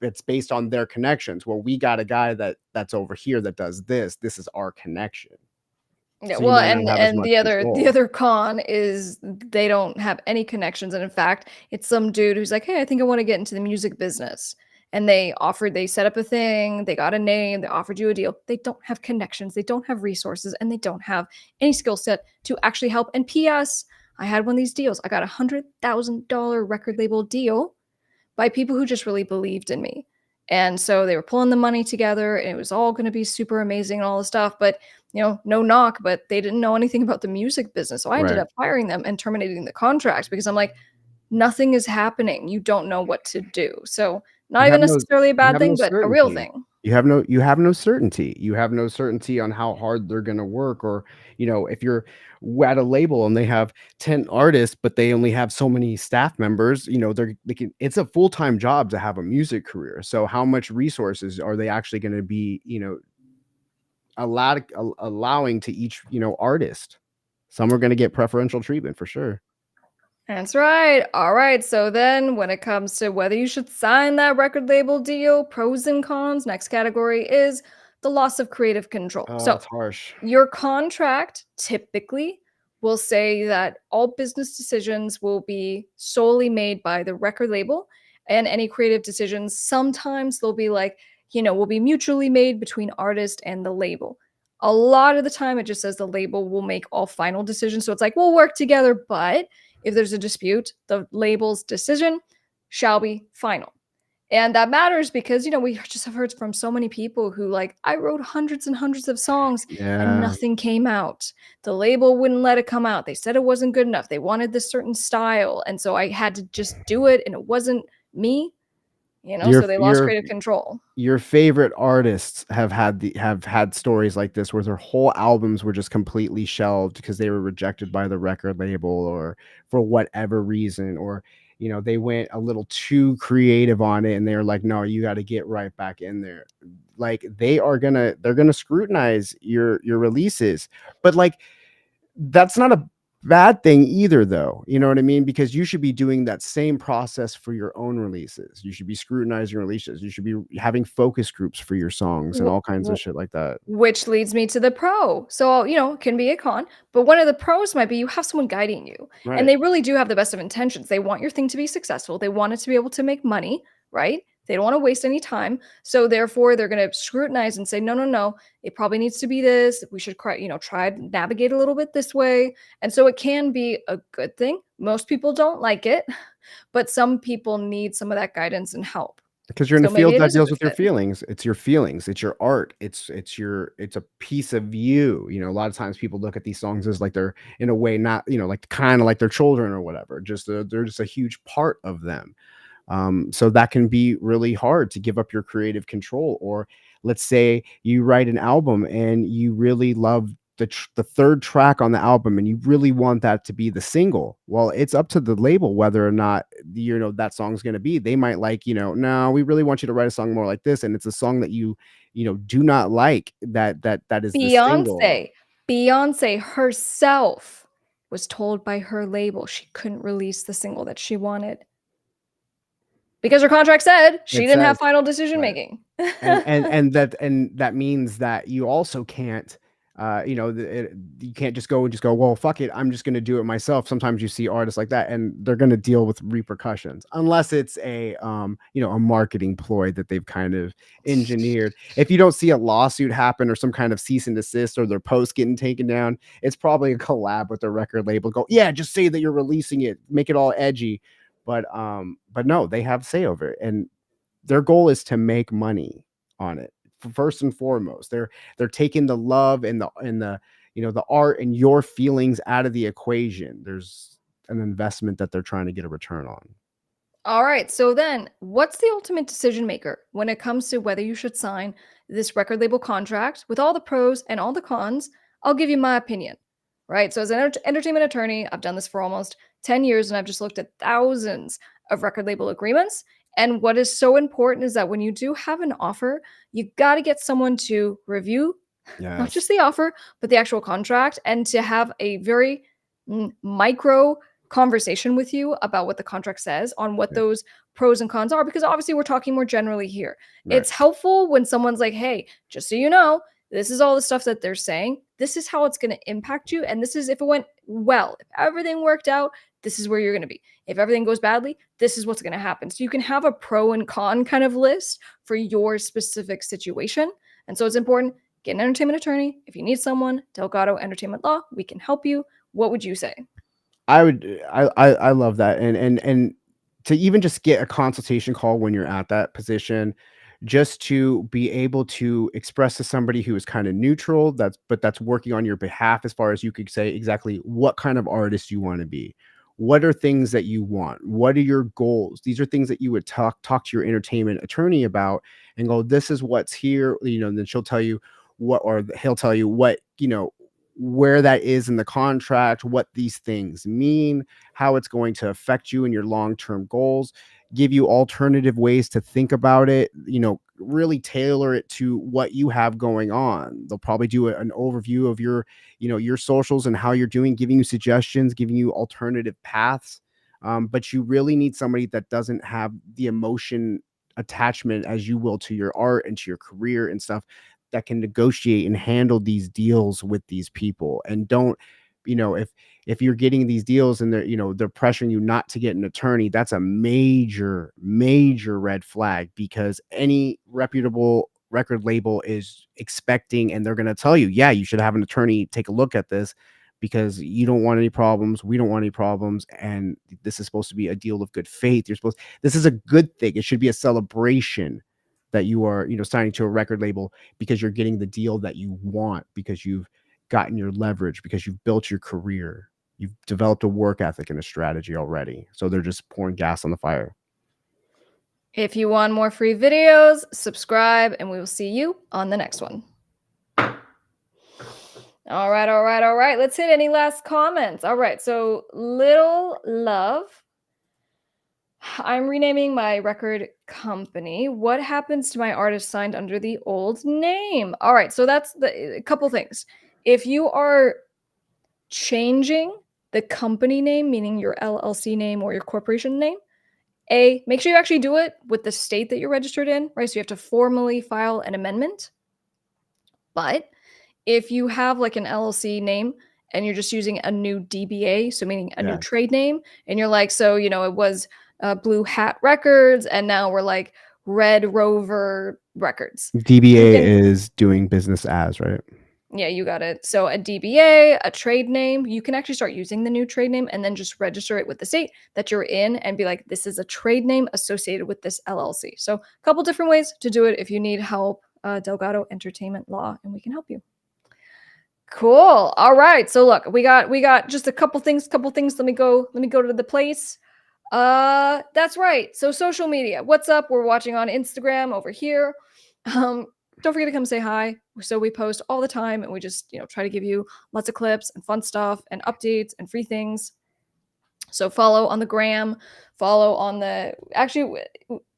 it's based on their connections. Well, we got a guy that's over here that does this is our connection, Yeah, so you well, might not and have as and much the control. other con is they don't have any connections, and in fact, it's some dude who's like, "Hey, I think I want to get into the music business." And they set up a thing, they got a name, they offered you a deal. They don't have connections, they don't have resources, and they don't have any skill set to actually help. And PS, I had one of these deals. I got $100,000 record label deal by people who just really believed in me. And so they were pulling the money together and it was all going to be super amazing and all this stuff. But, no knock, but they didn't know anything about the music business. So I ended Right. up firing them and terminating the contract because I'm like, nothing is happening. You don't know what to do. So not You even have no necessarily a you bad have no thing, but a real certainty. thing. You have no certainty. You have no certainty on how hard they're going to work, or if you're at a label and they have 10 artists but they only have so many staff members, it's a full-time job to have a music career. So how much resources are they actually going to be, allowing to each, artist? Some are going to get preferential treatment for sure. That's right. All right. So then, when it comes to whether you should sign that record label deal, pros and cons, next category is the loss of creative control. Oh, So, that's harsh. your contract typically will say that all business decisions will be solely made by the record label, and any creative decisions, sometimes they'll be like, will be mutually made between artist and the label. A lot of the time, it just says the label will make all final decisions. So it's like, we'll work together, but if there's a dispute, the label's decision shall be final. And that matters because, we just have heard from so many people who, like, I wrote hundreds and hundreds of songs and Yeah. nothing came out. The label wouldn't let it come out. They said it wasn't good enough. They wanted this certain style. And so I had to just do it. And it wasn't me, Your so they lost your creative control. your favorite artists have had stories like this where their whole albums were just completely shelved because they were rejected by the record label or for whatever reason, or they went a little too creative on it and they're like, no, you got to get right back in there. Like they're gonna scrutinize your releases, but like that's not a bad thing either, though. You know what I mean? Because you should be doing that same process for your own releases. You should be scrutinizing releases. You should be having focus groups for your songs and Wh- all kinds of wh- shit like that. Which leads me to the pro. So, it can be a con, but one of the pros might be you have someone guiding you. And Right. they really do have the best of intentions. They want your thing to be successful. They want it to be able to make money, right? They don't want to waste any time. So therefore, they're going to scrutinize and say, no, no, no, it probably needs to be this. We should try to navigate a little bit this way. And so it can be a good thing. Most people don't like it, but some people need some of that guidance and help. Because you're in a So maybe field it that is a deals good with your fit. feelings. It's your feelings. It's your art. It's a piece of you. A lot of times people look at these songs as like they're in a way not, like kind of like their children or whatever. They're just a huge part of them. So that can be really hard to give up your creative control. Or let's say you write an album and you really love the third track on the album and you really want that to be the single. Well, it's up to the label whether or not that song's going to be. They might like, no, we really want you to write a song more like this, and it's a song that you do not like that is the single. Beyonce, Beyonce herself was told by her label she couldn't release the single that she wanted because her contract said she It didn't have says final decision right. making. And that means that you also can't you can't just go, well, fuck it, I'm just going to do it myself. Sometimes you see artists like that and they're going to deal with repercussions unless it's a marketing ploy that they've kind of engineered. If you don't see a lawsuit happen or some kind of cease and desist or their post getting taken down, it's probably a collab with the record label. Go, yeah, just say that you're releasing it, make it all edgy. But no, they have say over it, and their goal is to make money on it. First and foremost, they're taking the love and the art and your feelings out of the equation. There's an investment that they're trying to get a return on. All right. So then, what's the ultimate decision maker when it comes to whether you should sign this record label contract with all the pros and all the cons? I'll give you my opinion. Right. So, as an entertainment attorney, I've done this for almost 10 years and I've just looked at thousands of record label agreements. And what is so important is that when you do have an offer, you got to get someone to review not Yes. just the offer, but the actual contract, and to have a very micro conversation with you about what the contract says on what Yeah. those pros and cons are, because obviously we're talking more generally here. Right. It's helpful when someone's like, hey, just so you know, this is all the stuff that they're saying. This is how it's going to impact you. And this is if it went well, if everything worked out, this is where you're going to be. If everything goes badly, this is what's going to happen. So you can have a pro and con kind of list for your specific situation. And so it's important. Get an entertainment attorney. If you need someone, Delgado Entertainment Law, we can help you. What would you say? I love that. And to even just get a consultation call when you're at that position, just to be able to express to somebody who is kind of neutral, that's working on your behalf, as far as you could say exactly what kind of artist you want to be. What are things that you want? What are your goals? These are things that you would talk to your entertainment attorney about and go, this is what's here, then she'll tell you what, or he'll tell you what, where that is in the contract, what these things mean, how it's going to affect you and your long-term goals, give you alternative ways to think about it, really tailor it to what you have going on. They'll probably do an overview of your socials and how you're doing, giving you suggestions, giving you alternative paths. But you really need somebody that doesn't have the emotion attachment as you will to your art and to your career and stuff, that can negotiate and handle these deals with these people. And don't, if you're getting these deals and they're pressuring you not to get an attorney, that's a major red flag, because any reputable record label is expecting, and they're going to tell you, yeah, you should have an attorney take a look at this, because you don't want any problems, we don't want any problems, and this is supposed to be a deal of good faith. This is a good thing. It should be a celebration that you are, signing to a record label because you're getting the deal that you want, because you've gotten your leverage, because you've built your career, you've developed a work ethic and a strategy already. So they're just pouring gas on the fire. If you want more free videos, subscribe, and we will see you on the next one. All right. Let's hit any last comments. All right. So Little Love, I'm renaming my record company. What happens to my artist signed under the old name? All right. So that's a couple things. If you are changing the company name, meaning your LLC name or your corporation name, make sure you actually do it with the state that you're registered in, right? So you have to formally file an amendment. But if you have like an LLC name and you're just using a new DBA, so meaning a new trade name, and you're like, so, it was Blue Hat Records, and now we're like Red Rover Records. DBA is doing business as, right? Yeah, you got it. So a DBA, a trade name, you can actually start using the new trade name and then just register it with the state that you're in and be like, this is a trade name associated with this LLC. So a couple different ways to do it. If you need help, Delgado Entertainment Law, and we can help you. Cool. All right. So look, we got just a couple things. Let me go to the place. That's right. So social media. What's up? We're watching on Instagram over here. Don't forget to come say hi. So we post all the time, and we just, try to give you lots of clips and fun stuff and updates and free things. So follow on the gram, follow on actually,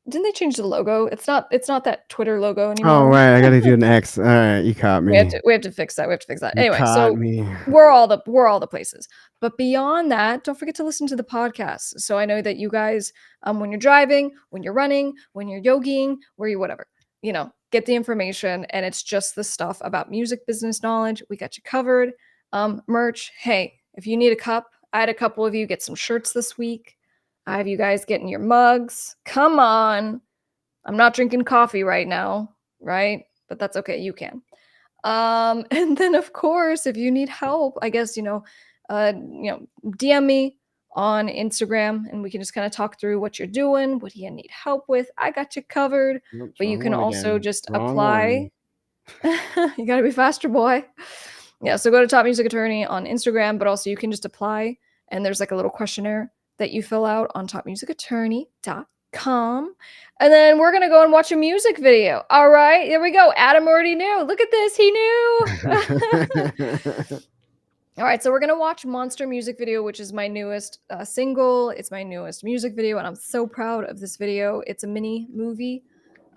didn't they change the logo? It's not that Twitter logo anymore. Oh, right. I got to do an X. All right. You caught me. We have to fix that. Anyway, so we're all the places. But beyond that, don't forget to listen to the podcast. So I know that you guys, when you're driving, when you're running, when you're yogiing, whatever, get the information. And it's just the stuff about music business knowledge. We got you covered. Merch. Hey, if you need a cup, I had a couple of you get some shirts this week. I have you guys getting your mugs. Come on. I'm not drinking coffee right now, right? But that's okay. You can. And then of course, if you need help, I guess, DM me on Instagram and we can just kind of talk through what you're doing, what you need help with. I got you covered. But you can also just apply. You got to be faster, boy. Yeah, so go to Top Music Attorney on Instagram, but also you can just apply, and there's like a little questionnaire that you fill out on topmusicattorney.com. And then we're going to go and watch a music video. All right, here we go. Adam already knew. Look at this. He knew. All right, so we're going to watch Monster music video, which is my newest single. It's my newest music video, and I'm so proud of this video. It's a mini movie,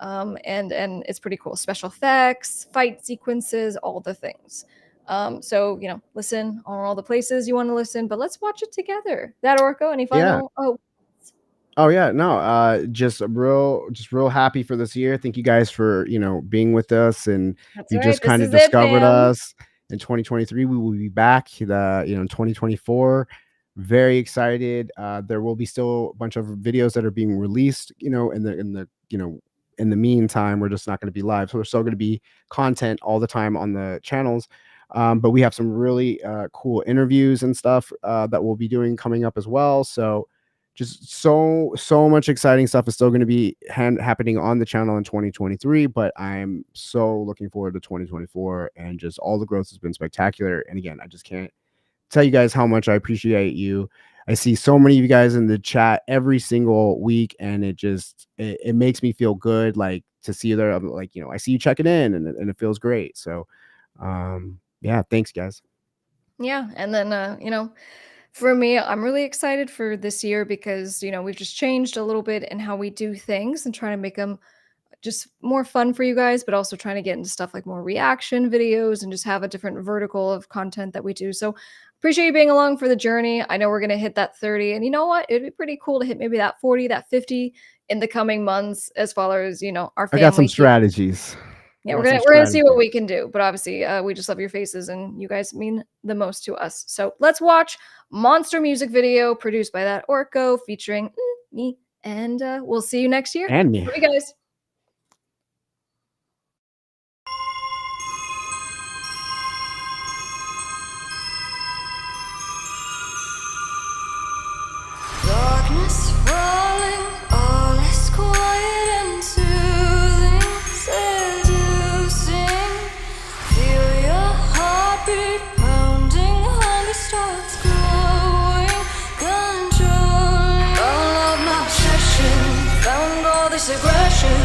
and it's pretty cool. Special effects, fight sequences, all the things. So, listen on all the places you want to listen, but let's watch it together. That Orko, any final? Yeah. Oh yeah, no, just real happy for this year. Thank you guys for, being with us, and you just kind of discovered us. In 2023, we will be back, in 2024. Very excited. There will be still a bunch of videos that are being released, in the meantime. We're just not going to be live. So there's still going to be content all the time on the channels. But we have some really cool interviews and stuff that we'll be doing coming up as well. So just so much exciting stuff is still going to be happening on the channel in 2023, but I'm so looking forward to 2024, and just all the growth has been spectacular. And again, I just can't tell you guys how much I appreciate you. I see so many of you guys in the chat every single week, and it makes me feel good, like to see you there. I'm like, I see you checking in, and it feels great. So yeah, thanks guys. Yeah, and then for me, I'm really excited for this year because, we've just changed a little bit in how we do things and trying to make them just more fun for you guys, but also trying to get into stuff like more reaction videos and just have a different vertical of content that we do. So Appreciate you being along for the journey. I know we're gonna hit that 30, and you know what? It'd be pretty cool to hit maybe that 40, that 50 in the coming months as far as, our I got some family keep. strategies. Yeah, I we're got some gonna see what strategies. we can do. But obviously, we just love your faces, and you guys mean the most to us. So let's watch Monster music video produced by that Orko featuring me, and we'll see you next year. And me. Love you guys. Darkness falling, all is quiet and soothing, seducing. Feel your heartbeat pounding, hunger starts growing, controlling all of my obsession. Found all this aggression